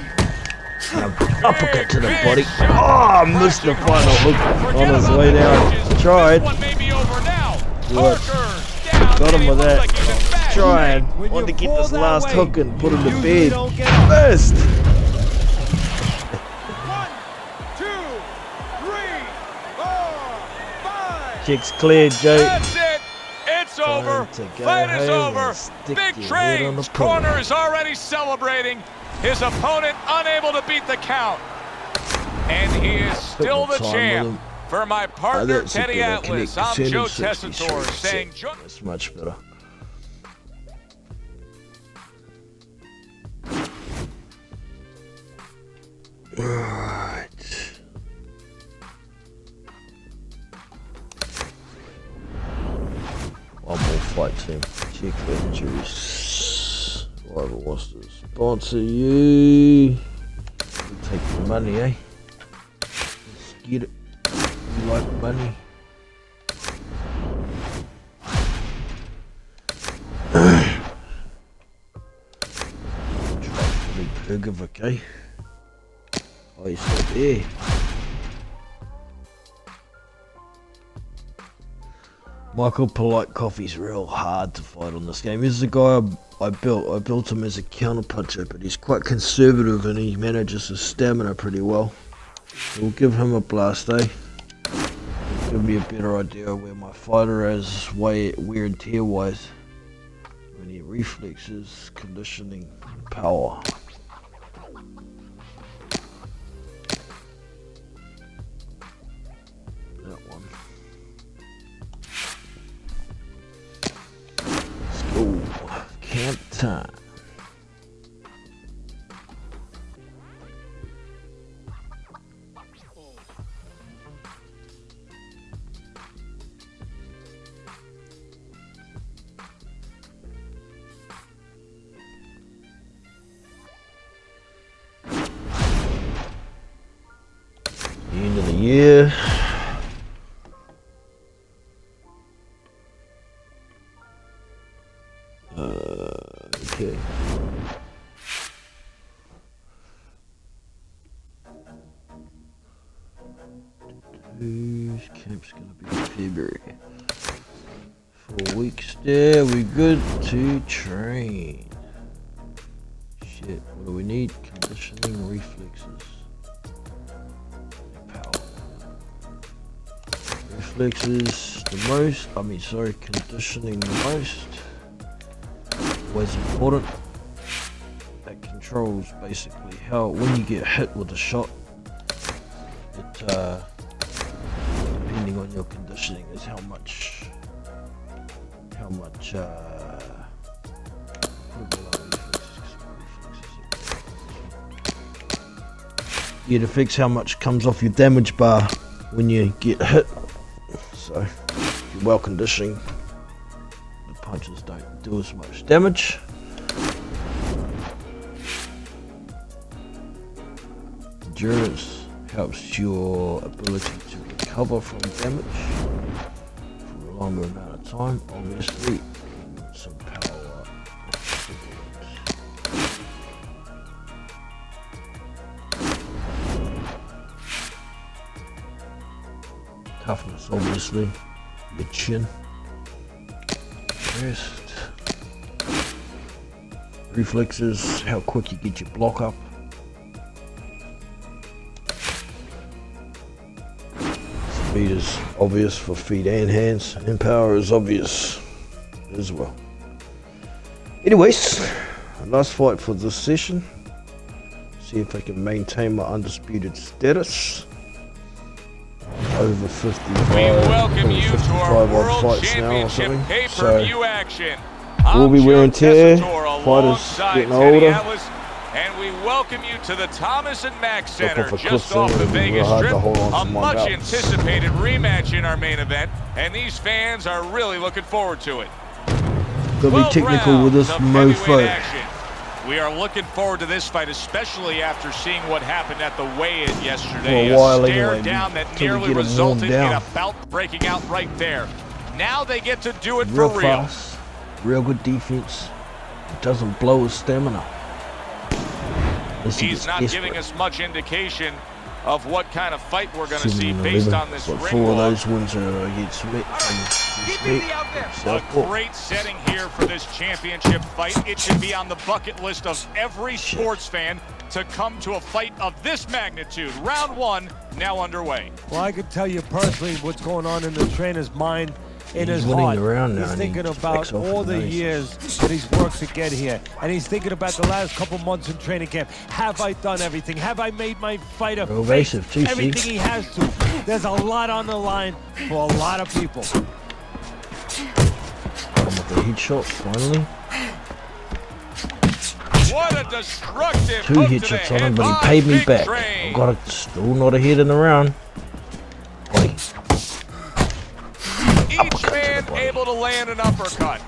And an uppercut to the body. Oh, missed the final hook on his way down. Tried. One may be over now. What? Parker's down. Got him with He looks that. like he's in back. Trying. Wanted to get this last hook and put him to bed. Missed. 1, 2, 3, 4, 5. Check's cleared, Joe. That's it. It's over. to go Fight is home over. and stick Big your head on the Train's pillow. corner is already celebrating. His opponent unable to beat the count. And he is still the champ. For my partner, Teddy Atlas, I'm Joe Tessitore saying... That's much better. Right. One more fight team. Check for injuries. Whoever wants to sponsor you. Take the money, eh? Let's get it. You like money? Try for the Pergovic, eh? Oh, he's not there. Michael Polite Coffee's real hard to fight on this game. He's the guy I built. I built him as a counterpuncher, but he's quite conservative and he manages his stamina pretty well. So we'll give him a blast, eh? Give me a better idea of where my fighter is, wear and tear wise. We need reflexes, conditioning, and power. That one. Let's go. Camp time. Okay. Whose camp's gonna be in February? 4 weeks there, we good to train. Shit, what do we need? Conditioning, reflexes. Power. Reflexes the most, conditioning the most. Always important. That controls basically how, when you get hit with a shot, it, depending on your conditioning, is how much it affects how much comes off your damage bar when you get hit. So if you're well conditioned, the punches don't do as much damage. Endurance helps your ability to recover from damage for a longer amount of time. Obviously, some power. Toughness, obviously, your chin. Rest. Reflexes, how quick you get your block up. Speed is obvious for feet and hands, and power is obvious as well. Anyways, last fight for this session. See if I can maintain my undisputed status. Over 55. We welcome you to our World fights now or Championship something. pay-per-view action. we'll be wear and tear. Tessitore Fighters alongside getting Teddy older. Atlas, and we welcome you to the Thomas and Mack Center, off a just cliff off the there, Vegas we'll have Strip. to hold on A to my belts. much-anticipated rematch in our main event, and these fans are really looking forward to it. Gotta be technical with this mofo. Action. We are looking forward to this fight, especially after seeing what happened at the weigh-in yesterday. For a while A stare anyway, down that until we nearly get 'em resulted in warmed a down. bout breaking out right there. Now they get to do it Real for real. fast, real good defense. It doesn't blow his stamina. Unless he He's gets not desperate. giving us much indication of what kind of fight we're going to 7 see and based 11, on this but ring 4 of walk. those wins are against Mick A Southpaw. great setting here for this championship fight. It should be on the bucket list of every sports fan to come to a fight of this magnitude. Round 1 now underway. Well, I can tell you personally what's going on in the trainer's mind, in He's his winning heart. the round now, He's and thinking he about backs off all and the races. years that he's worked to get here. And he's thinking about the last couple months in training camp. Have I done everything? Have I made my fighter Real face evasive too, everything see? he has to? There's a lot on the line for a lot of people. Come with the headshot, finally. What a destructive 2 hook to the headshots on head him, but he by paid me Big back. Train. I've got it, still not ahead in the round. Body. Each man able to land an uppercut.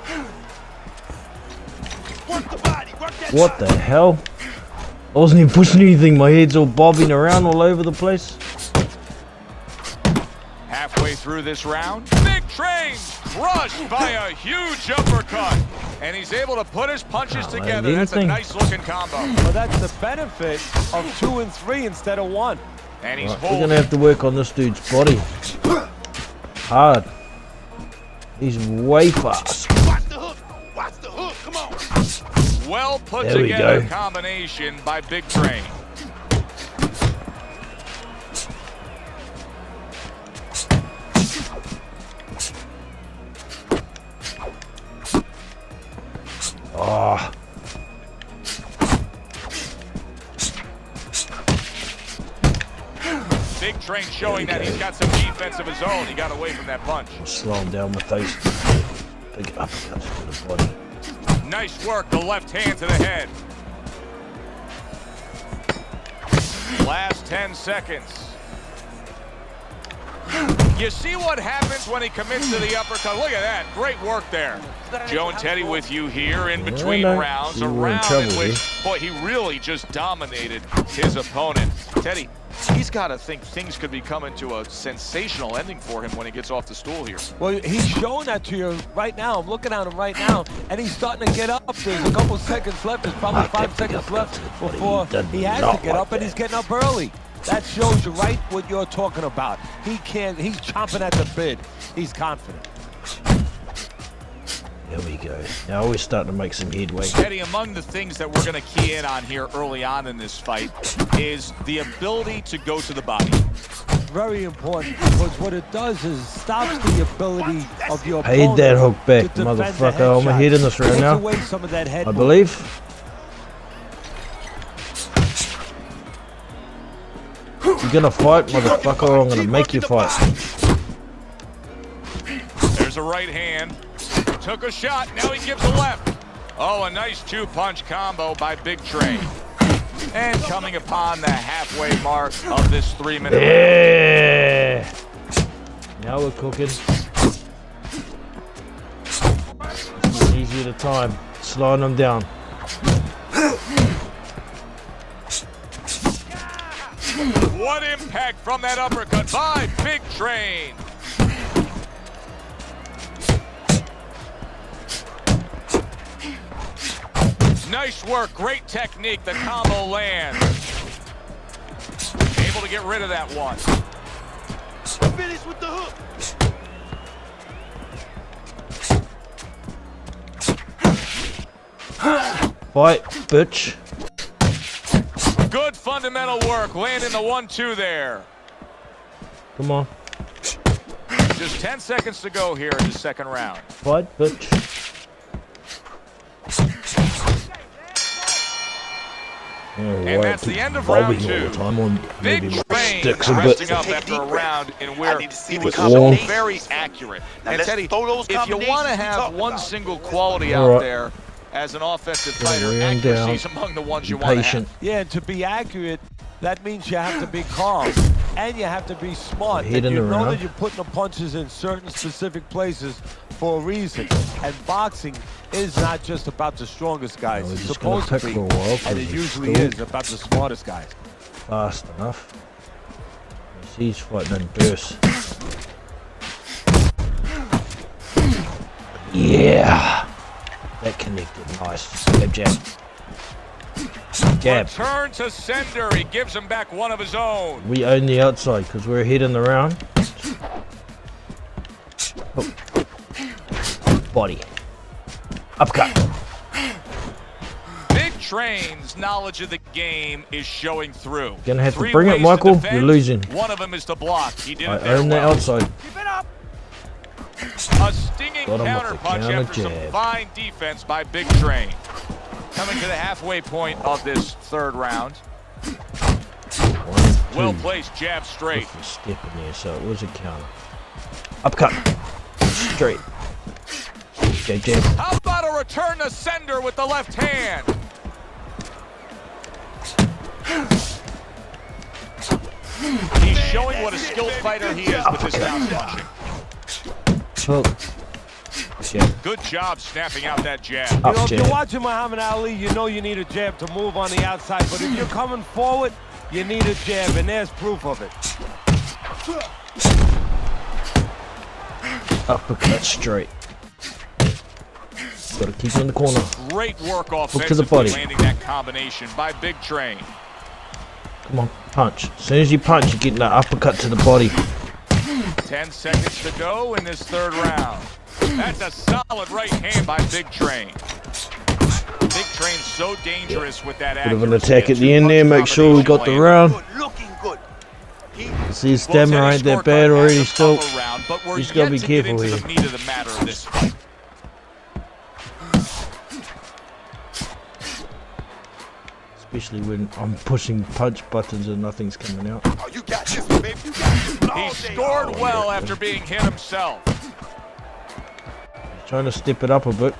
What the hell? I wasn't even pushing anything, my head's all bobbing around all over the place. Halfway through this round, Big Train crushed by a huge uppercut. And he's able to put his punches Can't land together. That's a anything. nice looking combo. Well, that's the benefit of 2 and 3 instead of 1. And he's Right, we're holding. gonna have to work on this dude's body. Hard. He's way fast. Watch the hook. Watch the hook. Come on. Well put There we together go. combination by Big Train. Ah, Big Train showing that he's got some defense of his own. He got away from that punch. slow him down with those big uppercuts to the body. Nice work, the left hand to the head. Last 10 seconds. You see what happens when he commits to the uppercut. Look at that. Great work there. Joe and Teddy with you here in between rounds. A round in which, boy, he really just dominated his opponent. Teddy, he's got to think things could be coming to a sensational ending for him when he gets off the stool here. Well, he's showing that to you right now. I'm looking at him right now, and he's starting to get up. There's a couple seconds left. There's probably 5 seconds left before he has to get up, and he's getting up early. That shows you right what you're talking about. He's chomping at the bit. He's confident. There we go. Now we're starting to make some headway. Teddy, among the things that we're going to key in on here early on in this fight is the ability to go to the body. Very important, because what it does is stops the ability of your Paid opponent that hook back, to defend the motherfucker. I'm headshot. ahead in this round Takes now, away some of that head I movement. believe. You're gonna fight, motherfucker, or I'm gonna make you fight. There's a right hand. Took a shot. Now he gives a left. Oh, a nice 2-punch combo by Big Train. And coming upon the halfway mark of this 3-minute. Yeah. Now we're cooking. Easy at a time. Slowing them down. What impact from that uppercut by Big Train. Nice work, great technique, the combo lands. Able to get rid of that one. Finish with the hook. Fight, bitch. Good fundamental work, landing the 1-2 there. Come on. Just 10 seconds to go here in the second round. Fight, bitch. And that's the end of round 2. Big Train resting up after a round in where he was so very accurate. And Teddy, if you want to have one single quality out there as an offensive fighter, accuracy's among the ones you want to have. Yeah, and to be accurate, that means you have to be calm. And you have to be smart. And you know that you're putting the punches in certain specific places for a reason. And boxing is not just about the strongest guys. It's supposed to be, and it usually is about the smartest guys. Fast enough. He's fighting in bursts. Yeah. That connected. Nice. Jab, jab. Jab. Return to sender. He gives him back one of his own. We own the outside because we're ahead in the round. Oh. Body. Uppercut. Big Train's knowledge of the game is showing through. Gonna have to bring it, Michael. You're losing. One of them is to block. He did I it there own the well. outside. Keep it up. A stinging counter punch after some fine defense by Big Train. Coming to the halfway point of this third round. Well placed jab straight. Step in there, so it was a counter. Uppercut. Straight. Jab, jab. How about a return to sender with the left hand? He's showing what a skilled fighter he is with this down punching. Hook. Jab. Good job snapping out that jab. You know, if you're watching Muhammad Ali, you know you need a jab to move on the outside. But if you're coming forward, you need a jab, and there's proof of it. Uppercut straight. Gotta keep it in the corner. Great work offensively, to the body. Landing that combination by Big Train. Come on, punch. As soon as you punch, you're getting that uppercut to the body. 10 seconds to go in this third round. That's a solid right hand by Big Train. Big Train's so dangerous with that Bit of an attack at the end there. Make sure we got the round. Looking good. See his stamina ain't that bad already still. He's gotta be careful here. The meat of the matter of this fight. Especially when I'm pushing punch buttons and nothing's coming out. Oh, you got this, baby. You got this. He scored well after being hit himself. He's trying to step it up a bit.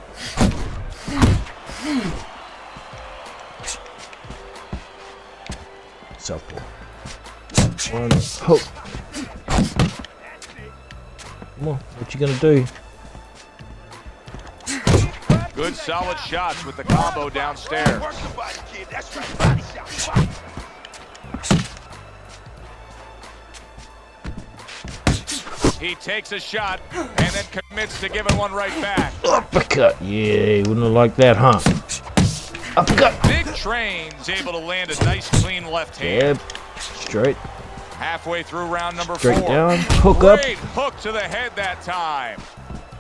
Southpaw. One hook. Come on, what you gonna do? Good solid shots with the combo downstairs. Work the body, kid. That's right. Body shot. He takes a shot and then commits to giving one right back. Uppercut. Yeah, wouldn't have liked that, huh? Uppercut. Big Train's able to land a nice clean left hand. Jab. Straight. Halfway through round number Straight 4. down. Hook up. Great hook to the head that time.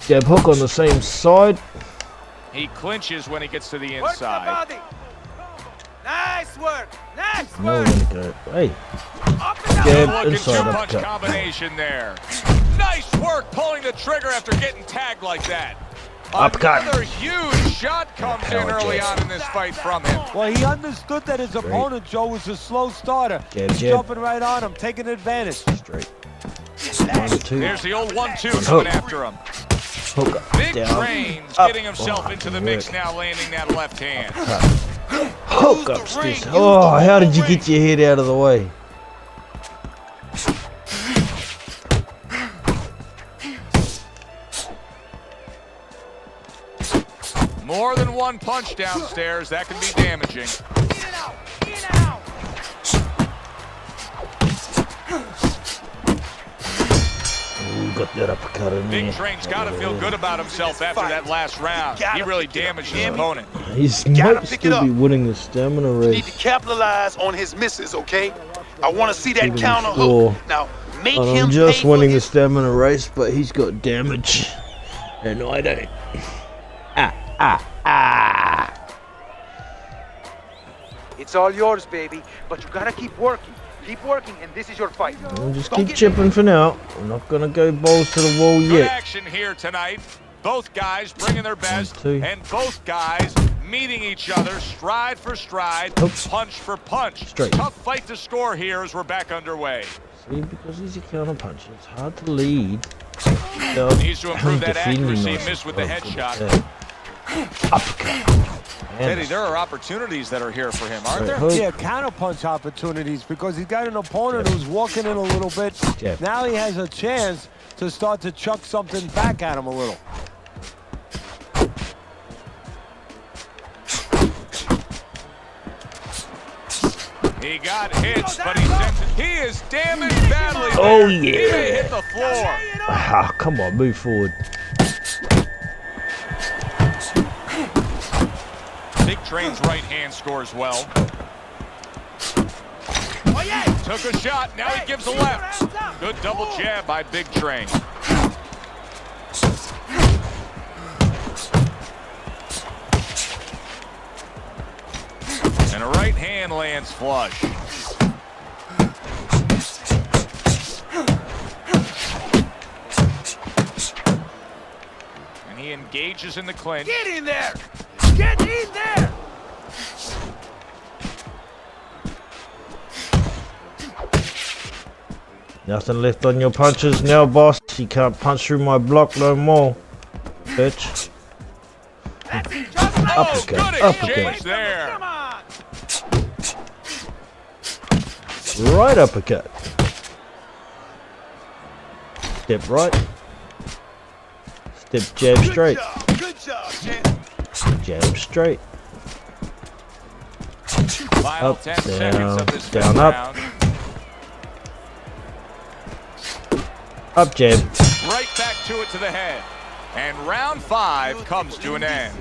Jab hook on the same side. He clinches when he gets to the Work the inside. body. Nice work. Nice No, work. we're gonna go. Hey. Up and down. Jab Good looking inside two-punch uppercut. combination there. Nice work pulling the trigger after getting tagged like that. Uppercut. Another huge shot comes in early on in this fight from him. Well, he understood that his opponent, Joe, was a slow starter. Jab, He's jab. jumping right on him, taking advantage. Straight. 1, 2. There's the old 1-2 Hook. coming after him. Hook up. Big Down. Train's Up. getting himself Oh, into the good mix work. now, landing that left hand. Hook up, Stiff. Oh, how did you get your head out of the way? More than one punch downstairs, that can be damaging. Ooh, got that uppercut in Big there. Train's got to feel good about himself after that last round. He really damaged his opponent. He's Gotta might pick it still up. be winning the stamina Need to race. capitalize on his misses, okay? I want to see that Even counter before. hook. Now, make And him I'm just pay winning for the his... stamina race, but he's got damage. And I don't. It's all yours, baby. But you gotta keep working. Keep working, and this is your fight. We'll just Don't keep get chipping for now. We're not gonna go balls to the wall Good yet. action here tonight. Both guys bringing their best, 1, 2. and both guys meeting each other stride for stride, Oops. punch for punch. Straight. Tough fight to score here as we're back underway. See, because he's a counter puncher, it's hard to lead. Needs to improve that accuracy. Missed with the headshot. Uppercut. Teddy, there are opportunities that are here for him, aren't there? Hook. Yeah, counterpunch opportunities because he's got an opponent who's walking in a little bit. Jab. Now he has a chance to start to chuck something back at him a little. He got hit, but he is damaged badly. Oh, there. He may yeah. hit the floor. Ah, come on, move forward. Big Train's right hand scores well. Took a shot, now he gives a left. Good double jab by Big Train. And a right hand lands flush. And he engages in the clinch. Get in there! Get in there! Nothing left on your punches now, boss. You can't punch through my block no more, bitch. Oh, Uppercut, good uppercut. exchange there. Come on! Right uppercut. Step right. Step jab straight. Good job, champ. Jab straight. Final Up, 10 seconds down, of this down, fifth up. round. Up jab. Right back to it to the head. And round 5 comes to an end.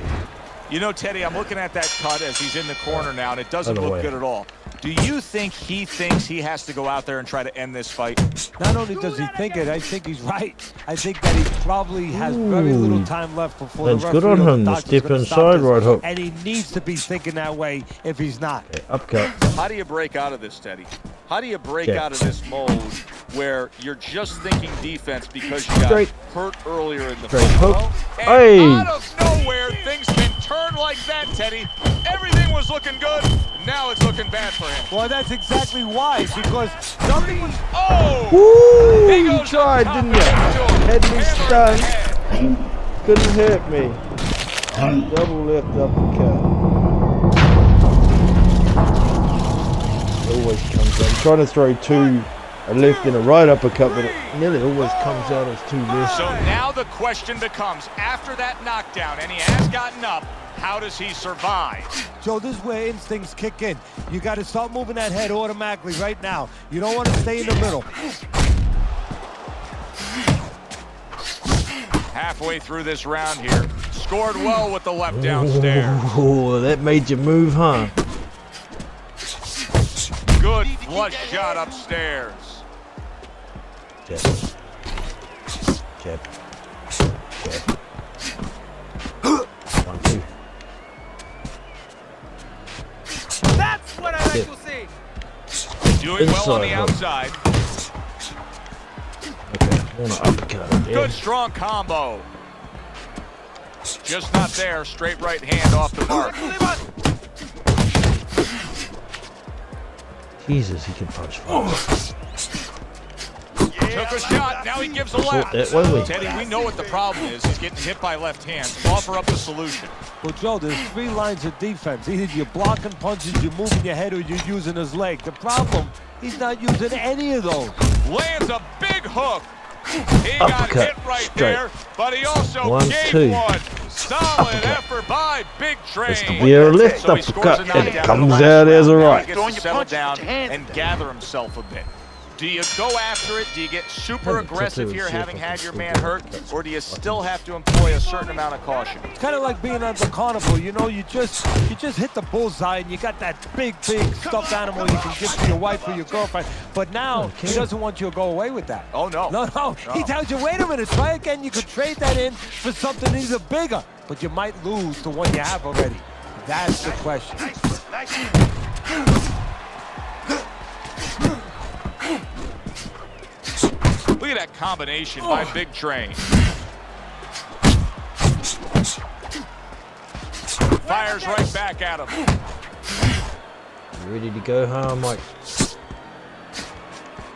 You know, Teddy, I'm looking at that cut as he's in the corner now, and it doesn't Other look way. good at all. Do you think he thinks he has to go out there and try to end this fight? Not only does he think it, I think he's right. I think that he probably has very little Ooh. time left before That's the good referee on or him, the doctor's step gonna stop inside this. right hook. And he needs to be thinking that way if he's not. Okay, uppercut. How do you break out of this, Teddy? How do you break Okay. out of this mode where you're just thinking defense because you got Straight. hurt earlier in the Straight fight? hook. And Hey! out of nowhere, things can turn like that, Teddy. Everything was looking good. Now it's looking bad for him. Well, that's exactly why, because nothing was... Oh! Woo! He You goes tried, up top didn't you? and into him. Had me Hammer to stunned. the head. Couldn't hurt me. Double left uppercut. Always comes up. I'm trying to throw two a left and a right uppercut, but it nearly always comes out as 2 lefts. So now the question becomes, after that knockdown, and he has gotten up, how does he survive? Joe, this is where instincts kick in. You got to start moving that head automatically right now. You don't want to stay in the middle. Halfway through this round here. Scored well with the left downstairs. Oh, that made you move, huh? Good flush shot upstairs. Jab. Jab. Jab. 1, 2. That's what I like to see. Doing well on the Inside hook. outside. Okay, I want to uppercut it. Good strong combo. Just not there. Straight right hand off the mark. Jesus, he can punch fast. Took a shot. Now he gives a left. That way. Teddy, we know what the problem is. He's getting hit by left hands. Offer up a solution. Well, Joe, there's 3 lines of defense. Either you're blocking punches, you're moving your head, or you're using his leg. The problem, he's not using any of those. Lands a big hook. He got Uppercut, hit right straight. there, but he also 1, gave 2. one. Solid Uppercut. effort by Big Train. It's to be a left So he scores uppercut, a and it knockdown comes in the out last as a round. Now right. he Throwing gets your to settle punches down with your hands and down. gather himself a bit. Do you go after it? Do you get super aggressive here, having had your man hurt, or do you still have to employ a certain amount of caution? It's kind of like being at the carnival. You know, you just hit the bullseye, and you got that big stuffed animal you can give to your wife or your girlfriend. But now he doesn't want you to go away with that. Oh no! No. He tells you, wait a minute, try again. You could trade that in for something even bigger, but you might lose the one you have already. That's the question. Look at that combination by Big Train. Fires right back at him. You ready to go home, Mike?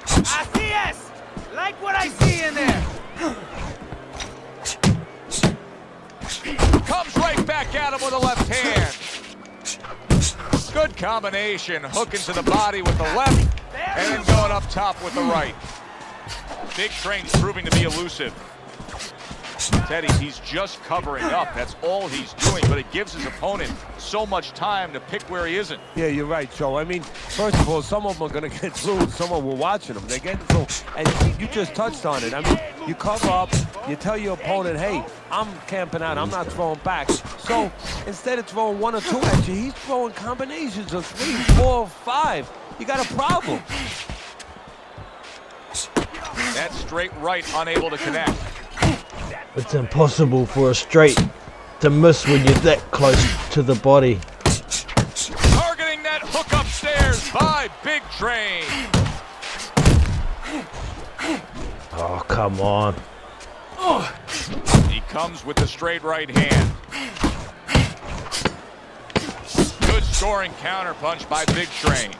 Así es. Like what I see in there. Comes right back at him with a left hand. Good combination. Hook into the body with the left, and then going up top with the right. Big Train's proving to be elusive. Teddy, he's just covering up. That's all he's doing, but it gives his opponent so much time to pick where he isn't. Yeah, you're right, Joe. I mean, first of all, some of them are going to get through. Some of them were watching them. They're getting through. And you just touched on it. I mean, you cover up. You tell your opponent, hey, I'm camping out. I'm not throwing back. So instead of throwing 1 or 2 at you, he's throwing combinations of 3, 4, 5. You got a problem. That straight right unable to connect. It's impossible for a straight to miss when you're that close to the body. Targeting that hook upstairs by Big Train. Oh, come on. He comes with the straight right hand. Good scoring counter punch by Big Train.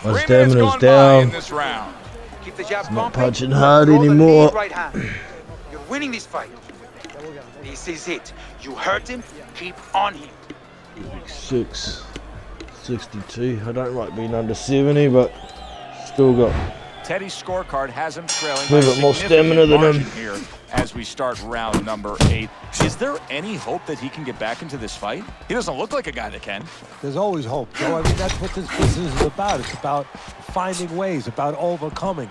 My 3 minutes stamina's gone by down. in this round. Keep the jab Not pumping. punching hard Throw the anymore. lead right hand. You're winning this fight. This is it. You hurt him, keep on him. 6, 62. I don't like being under 70, but still got Teddy's scorecard has him trailing a little by bit more significant stamina than margin him. here as we start round number 8. Is there any hope that he can get back into this fight? He doesn't look like a guy that can. There's always hope, Joe. I mean, that's what this business is about. It's about finding ways, about overcoming.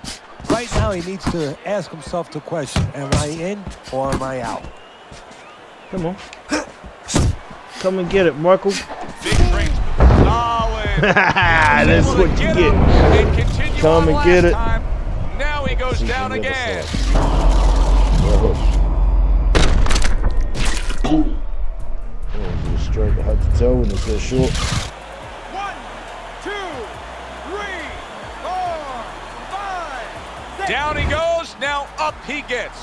Right now, he needs to ask himself the question, am I in or am I out? Come on. Come and get it, Michael. Big Train, solid. That's what you get. And continue Come on and get last it. time. Now he goes See down from the other again. side. Oh, it's a stroke. Hard to tell when it's that short. 1, 2, 3, 4, 5, 6. Down he goes. Now up he gets.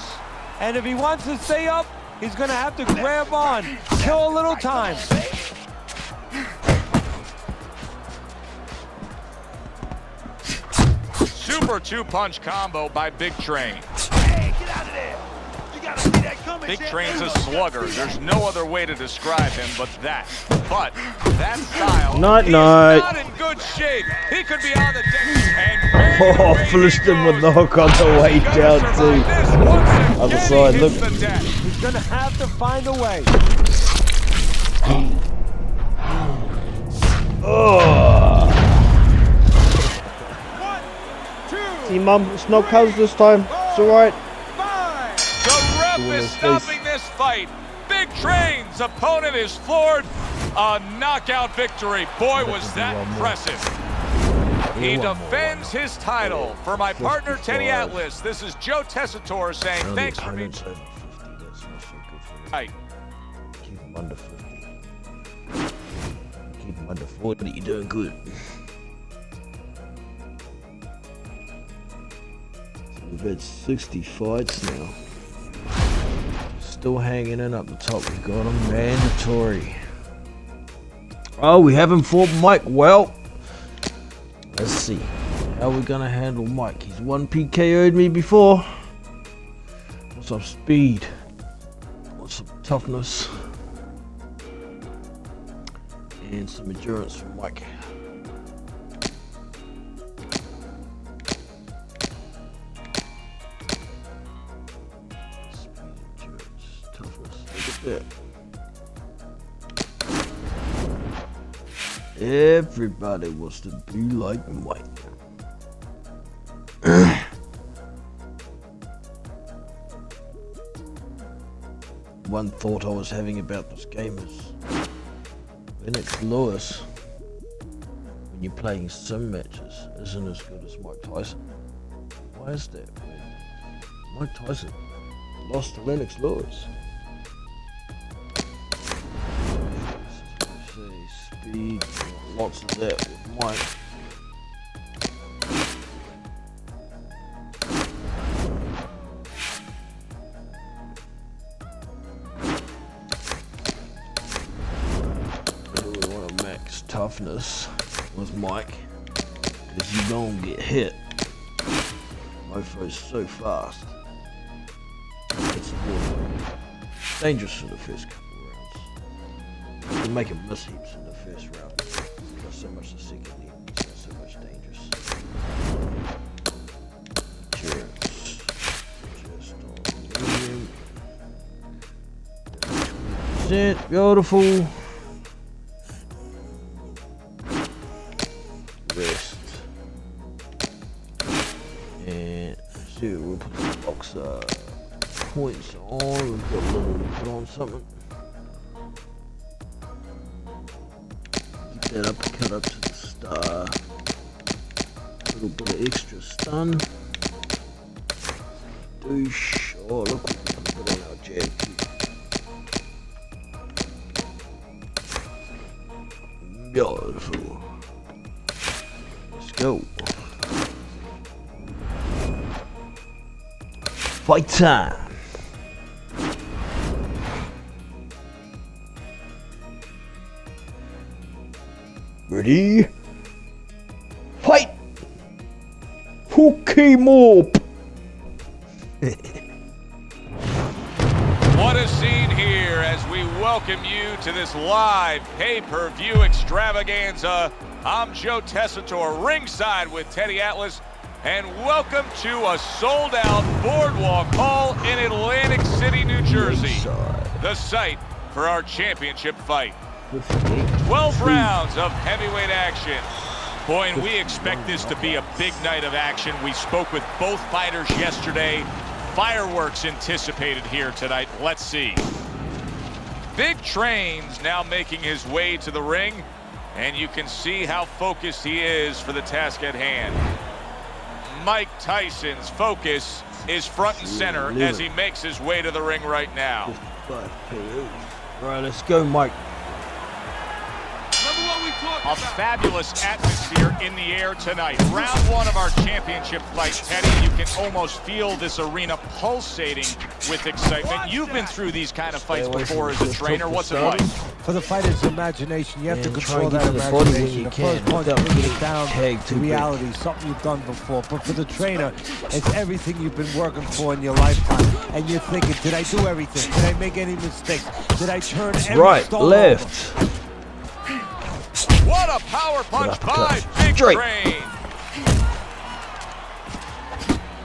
And if he wants to stay up, he's going to have to grab on, kill a little time. Super 2-punch combo by Big Train. Hey, get out of there! You gotta see that Big Train's a slugger. There's no other way to describe him but that. But that style, Night, he's night. not in good shape. He could be on the deck. And Oh, Fullerton with knock on the way down too. Other side, look. He's going to have to find a way. Oh. See, Mum, it's not cuz this time. It's alright. The ref is stopping this fight. Big Train's opponent is floored. A knockout victory. Boy, was that impressive. He defends his title. For my partner, Teddy Atlas, this is Joe Tessitore saying thanks for being... That's not so good for me. Right. Keep him under 50. Keep him under 40. You're doing good. So we've had 60 fights now. Still hanging in up the top. We've got a mandatory. Oh, we haven't fought Mike. Well, let's see. How are we gonna handle Mike? He's 1 PKO'd me before. What's up, speed? What's up, toughness? And some endurance from Mike. Speed, endurance, toughness. Look at that. Everybody wants to be like Mike. One thought I was having about this game is Lennox Lewis, when you're playing sim matches, isn't as good as Mike Tyson. Why is that? Mike Tyson lost to Lennox Lewis. Speed, lots of that with Mike. We want to max toughness with Mike, because you don't get hit. Mofo's so fast. It's dangerous for the first couple rounds. You can make him miss heaps in the first round. Not so much the second heap. It's not so much dangerous. Cheers. Just on medium. 20%. Beautiful. Rest. And see, we'll put some boxer points on. We've got a little to put on something. That uppercut up to the star. A little bit of extra stun. Douche. Oh, look what we can put on our jab kick. Beautiful. Let's go. Fight time. Ready? Fight! Who came up? What a scene here as we welcome you to this live pay-per-view extravaganza. I'm Joe Tessitore, ringside with Teddy Atlas, and welcome to a sold-out Boardwalk Hall in Atlantic City, New Jersey, the site for our championship fight. 12 rounds of heavyweight action. Boy, and we expect this to be a big night of action. We spoke with both fighters yesterday. Fireworks anticipated here tonight. Let's see. Big Train's now making his way to the ring, and you can see how focused he is for the task at hand. Mike Tyson's focus is front and center as he makes his way to the ring right now. Right, let's go, Mike. Remember what we A fabulous atmosphere in the air tonight. Round one of our championship fight, Teddy. You can almost feel this arena pulsating with excitement. You've been through these kind of fights before as a trainer. What's it like? For the fighter's imagination, you have to try control and get that to the body when imagination. you The can, first punch without brings getting it down pegged to too big. reality, something you've done before. But for the trainer, it's everything you've been working for in your lifetime. And you're thinking, did I do everything? Did I make any mistakes? Did I turn every Right, stone left. over? What a power punch by Big Straight. Train.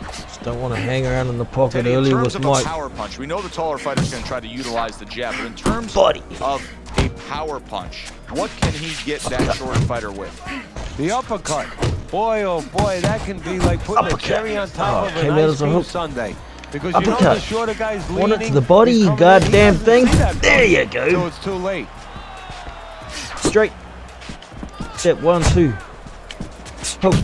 Just don't want to hang around in the pocket Teddy, in early terms with of a Mike. power punch, we know the taller fighter's going to try to utilize the jab, but in terms Body. of a power punch, what can he get that shorter fighter with? The uppercut. Boy, oh boy, that can be like putting Uppercut. a cherry on top of came an out ice as a cream hook. sundae. Because you know Uppercut. the shorter guy's Want leaning. it to the body, he's you coming in, he goddamn doesn't thing. see that There punch you until go. it's too late. Straight. Step 1, 2. Hook.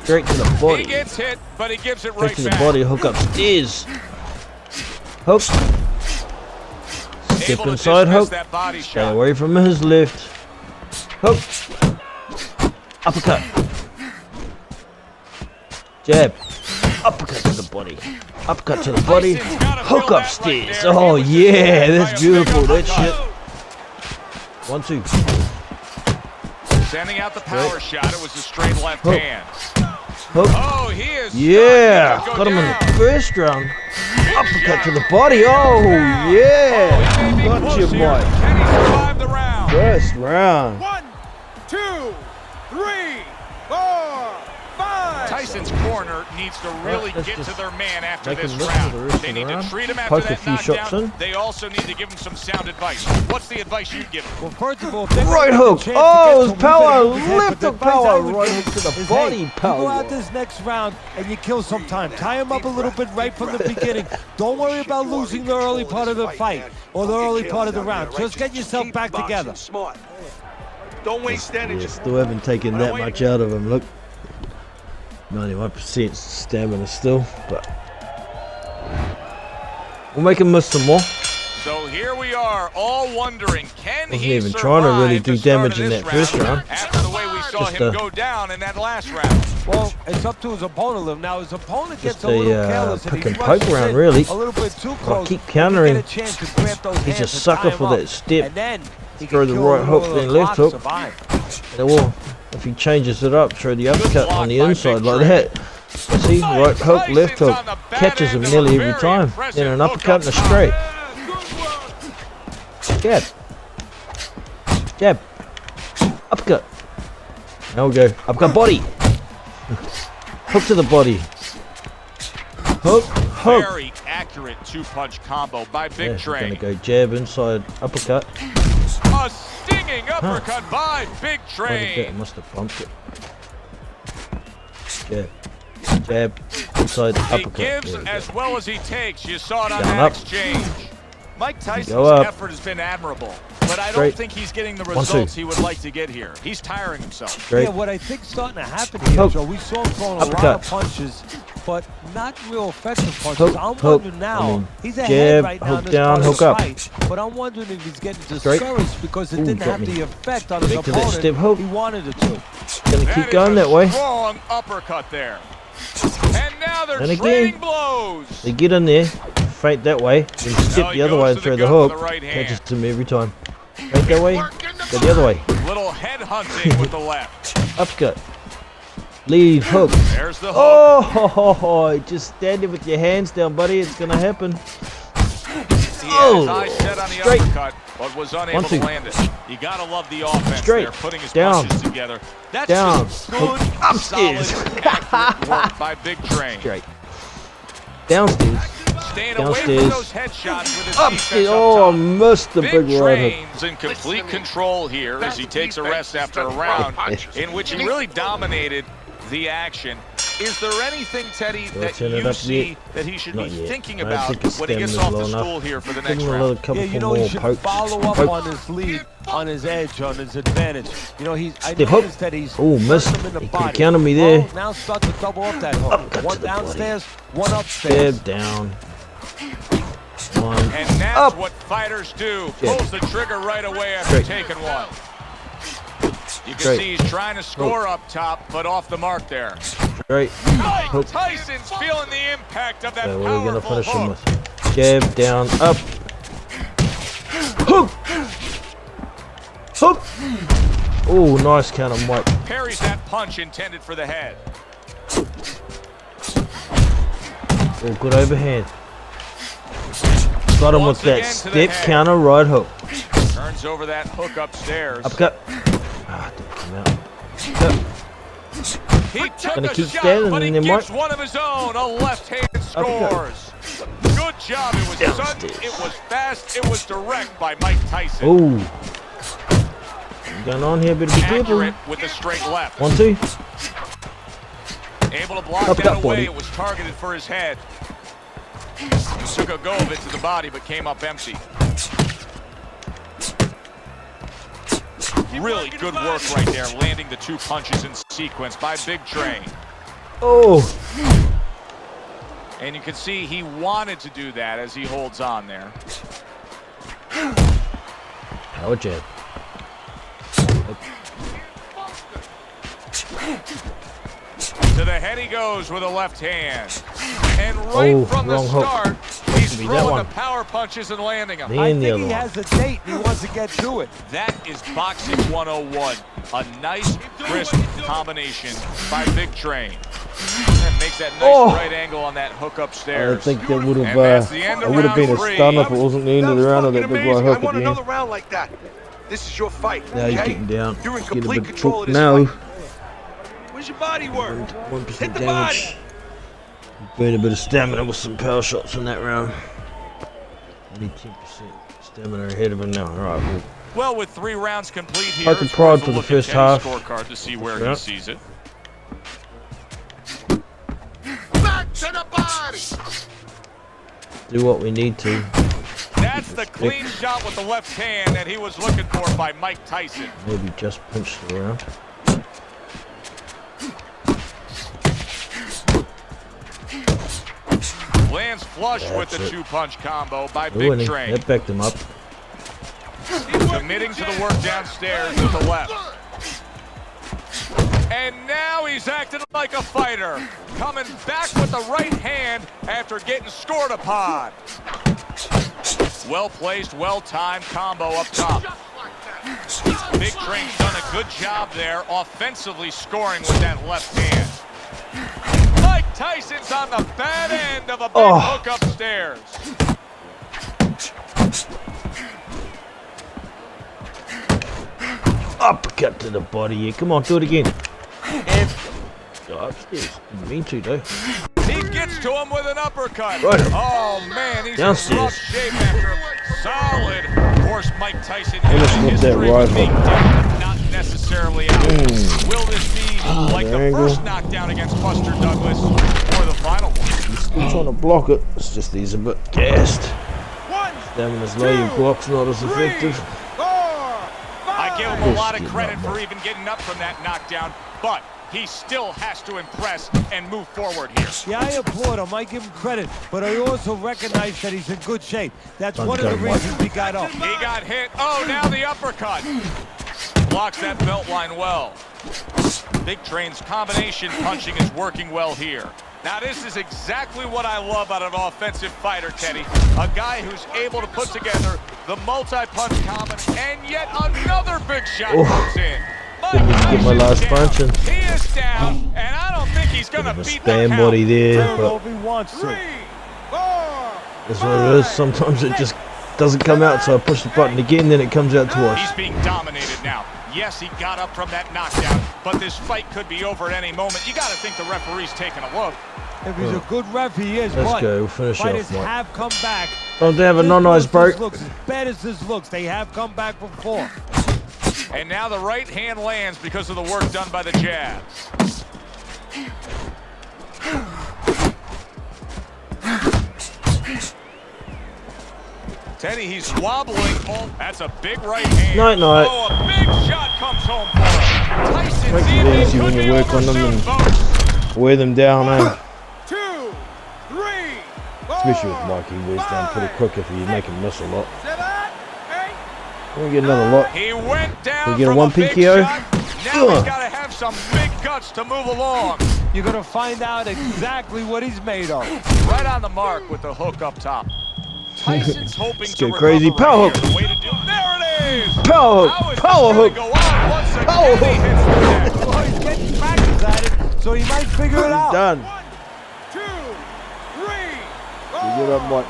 Straight to the He body. gets hit, but he gives it Straight right to the back. body. Hook upstairs. Hook. Step Able to inside. dismiss Hook. that body Stay shot. away from his left. Hook. Uppercut. Jab. Uppercut to the body. Uppercut to the body. Tyson's gotta Hook feel that upstairs. right there. He Oh was yeah, hit by that's a beautiful. big That shit. uppercut. 1, 2. Sending out the power shot. It was a straight left Hook. hand. Hook. Oh, he is. Yeah. stunned. He could go Got him in down. the first round. Uppercut shot. to the body. Oh yeah. Oh, he may be Got close you, here. Mike. Can he survive the round? First round. 1, 2, 3, 4, 5. Tyson's corner needs to really let's get just to their man after make him this look for the round. rest They of the need to round. treat him after Poke a that few shots knockdown. in. They also need to give him some sound advice. What's the advice you'd give him? Well, first of all, if they're Right gonna hook. get a chance to Oh, get his to power. him, he's Lift but the advice I power. would Right give hook to the is, body hey, you go power. out this next round and you kill some time. Tie him up a little bit right from the beginning. Don't worry about losing the early part of the fight or the early part of the round. Just get yourself back together. Smart. Don't waste energy. Yeah, still haven't taken that much out of him. Look, 91% stamina still, but we'll make him miss some more. So here we are, all wondering, can Wasn't he even trying to really survive do the start damage of in this that first round. after the way we saw Just him a- go down in that last round? Well, it's up to his opponent. Now, his opponent gets Just a little a, careless and pick he and rushes poke round, in really. a little bit too I'll close. keep He countering. get a chance to grab those He's a hands and sucker tie him for up. that step. And then he Throw can the kill right a hook, little then of the left clock hook. survive. And well, if he changes it up, throw the uppercut block on the by inside Big like Trey. that. See, right hook, left Tyson's hook, on the bad catches him end of a nearly every very time. impressive Then an hook uppercut and a up top. straight. Jab. Jab. Uppercut. Now we go. Uppercut body. Hook to the body. Hook. Hook. Very accurate two-punch combo by Big Yeah, Train. gonna go jab inside uppercut. A stinging uppercut by Big That Train. must have bumped it. Jab. Jab. Inside He uppercut. gives There we go. as well as he takes. You saw it on Down, that up. exchange. Mike Tyson's Go up. effort has been admirable, but I don't Straight. think he's getting the 1, 2. results he would like to get here. He's tiring himself. Straight. Yeah, what I think's starting to happen here, Hook. Joe, we saw him throwing a Uppercut. lot of punches, but not real effective punches. Hook, I'm hook. wondering now, I mean, he's ahead jab, right now hook in this down, part of hook the up. fight, but I'm wondering if he's getting Straight. discouraged because it Ooh, didn't got have me. the effect on his Back to that opponent step hook. he wanted it to. Gonna That keep is going a that way. Strong uppercut there. And now they're And again. trading blows. They get in there, feint that way, then step he the other goes way to and the throw the gut hook. with the right hand. Catches him every time. Feint that way, go the other way. Little head hunting with the left. Uppercut. Lead hook. There's the hook. Oh, ho, ho, ho. Just stand there with your hands down, buddy. It's gonna happen. He had his eyes set on the Straight. uppercut, but was unable 1, to 2. land it. You gotta love the offense Straight. there, putting his Down. punches together. That's Down. just good, Upstairs. solid, accurate work by Big Train. Straight. Downstairs. Staying away Downstairs. from those headshots with his Upstairs. defense Oh, I up top. missed the Big big right hook. Train's in complete control here as he takes a rest after a round in which he really dominated the action. Is there anything, Teddy, Well, that turn it you up see yet. that he should Not be yet. thinking I don't about think his when he gets stamina's off the low enough. stool here for the Give next him a round? little couple Yeah, you know, more he should pokes. follow up Poke. on his lead, on his edge, on his advantage. You know, I Step hook. noticed that he's Oh, missed. hurt him in the He could've body. counted me there. Oh, now start to double up that hook. Uppercut One to the body. downstairs, one upstairs. Jab down. Down on. And that's Up. what fighters do. Yeah. Pulls the trigger right away after Straight. taking one. You can Straight. see he's trying to score up top, but off the mark there. Great. Mike Hook. Tyson's feeling the impact of that So what are we gonna powerful finish him hook. with? Jab, down, up. Hook! Hook! Oh, nice counter, Mike. Parries that punch intended for the head. Oh, good overhand. Got him with Once that again to the step head. counter right hook. Turns over that hook upstairs. Uppercut. Ah, didn't come out. Uppercut. He took Gonna a keep shot, standing but he and then gives what? one of his own. A left hand Uppercut. scores. Good job. It was sudden, Downstairs. it was fast, it was direct by Mike Tyson. Oh. What's going on here? Better be careful. Accurate with the straight left. 1, 2. Able to block Uppercut, that away. 40. It was targeted for his head. He took a go of it to the body, but came up empty. Really good work right there, landing the 2 punches in sequence by Big Train. Oh. And you can see he wanted to do that as he holds on there. Power jab. To the head he goes with a left hand. And right Oh, from the wrong hook. start, he's Be that throwing one. the power punches and landing them. Me I and the think other he one. has a date and he wants to get to it. That is boxing 101. A nice, crisp combination by Big Train. And makes that nice right angle on that hook I upstairs. think that would And have that's the end of been a round 3. stun if it wasn't the end of the round of that fucking big right amazing. hook I want at the another end. round like that. This is your fight. Now he's okay? getting down. You're in He's getting a complete bit control of cooked this now. fight. Where's your body work? 1% Hit the damage. Burned a bit of stamina with some power shots in that round. Only 10% stamina ahead of him now. Alright, well, Well, with 3 rounds complete here, Poker it's prod worth a for the look at first Teddy's half. scorecard to see where Yeah. he sees it. Back to the body. do what we need to. That's the clean shot with the left hand that he was looking for by Mike Tyson. Maybe just punch the round. Lands flush with the That's it. 2-punch combo by Ooh, and Big he- Train. that backed him up. Committing to the work downstairs with the left. And now he's acting like a fighter. Coming back with the right hand after getting scored upon. Well placed, well timed combo up top. Big Train's done a good job there, offensively scoring with that left hand. Mike Tyson's on the bad end of a big hook upstairs. Uppercut to the body here. Come on, do it again. Go upstairs. Didn't mean to though. He gets to him with an uppercut. Right. Oh man, he's Downstairs. in rough shape after a solid. Of course, Mike Tyson Let's has a flip that history right of being hook. down, but not necessarily out. Will this be like the angle. first knockdown against Buster Douglas or the final one? He's still trying to block it. It's just he's a bit gassed. Stamina's low, your block's not as effective. I give him a lot of credit for even getting up from that knockdown, but he still has to impress and move forward here. Yeah, I applaud him. I give him credit, but I also recognize that he's in good shape. That's one of the reasons he got up. He got hit. Oh, now the uppercut. Blocks that belt line well. Big Train's combination punching is working well here. Now, this is exactly what I love out of an offensive fighter, Teddy. A guy who's able to put together the multi-punch combo, and yet another big shot comes in. Didn't even get my last punch in. He is down, and I don't think he's going to Bit of a beat that spam count. body there, I don't know but if he wants to. that's what it is. Sometimes it just doesn't come out, so I push the button again, then it comes out twice. He's being dominated now. Yes, he got up from that knockdown, but this fight could be over at any moment. You got to think the referee's taking a look. If he's a good ref, he is. Let's but go. We'll finish fighters off, Mike. have come back. Don't they have a This non-ice looks- break? this looks as bad as this looks. They have come back before. And now the right hand lands because of the work done by the jabs. Teddy, he's wobbling. Oh, that's a big right hand. Night, night. Oh, a big shot comes home for him. Tyson's Makes it evening easy could when you be work over on them soon, and folks. wear them down, eh? 2, 3. Especially with Mike, he wears down pretty quick if you make him miss a lot. We'll get another lot. He went down we get a from one big PKO. shot. Now he's got to have some big guts to move along. You're going to find out exactly what he's made of. Right on the mark with the hook up top. Tyson's hoping Let's to get crazy. recover Power right here. The way to do it. There it is. Power How hook. is Power this hook. gonna go on once again? Power He hits the deck. Oh, he's getting practice at it, so he might figure it out. Done. 1, 2, 3, You get up, Mike.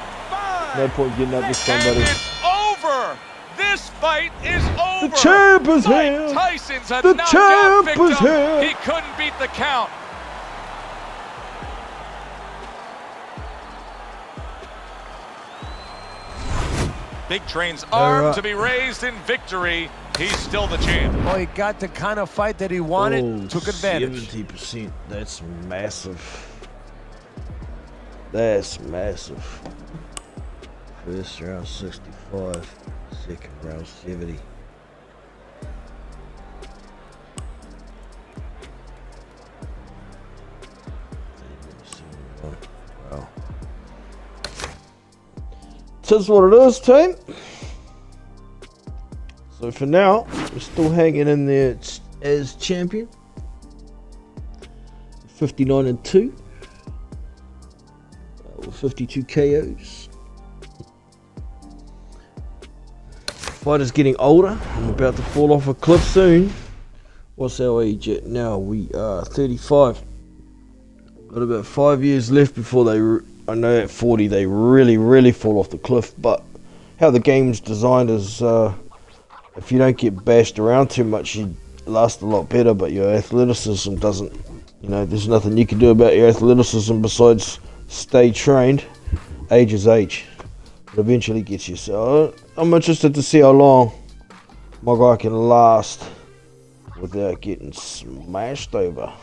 No point getting up this time, And buddy. it's over. This fight is over. The champ is Mike here. Tyson's a The knockout champ victim. is here. He couldn't beat the count. Big Train's arm to be raised in victory. He's still the champ. Oh, he got the kind of fight that he wanted, took advantage. 70%. That's massive. That's massive. First round 65. Second round 70. Wow. Tis what it is, team. So for now, we're still hanging in there as champion. 59-2. With 52 KOs. Fighter's getting older. I'm about to fall off a cliff soon. What's our age at now? We are 35. Got about 5 years left before they... I know at 40 they really fall off the cliff, but how the game's designed is if you don't get bashed around too much, you last a lot better, but your athleticism doesn't. You know, there's nothing you can do about your athleticism besides stay trained. Age is age. It eventually gets you. So I'm interested to see how long my guy can last without getting smashed over.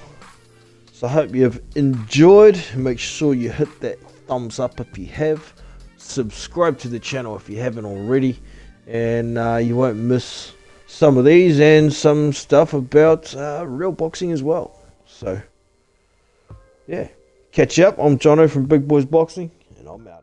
So I hope you've enjoyed. Make sure you hit that thumbs up if you have. Subscribe to the channel if you haven't already. And you won't miss some of these and some stuff about real boxing as well. So, yeah. Catch you up. I'm Jono from Big Boys Boxing. And I'm out.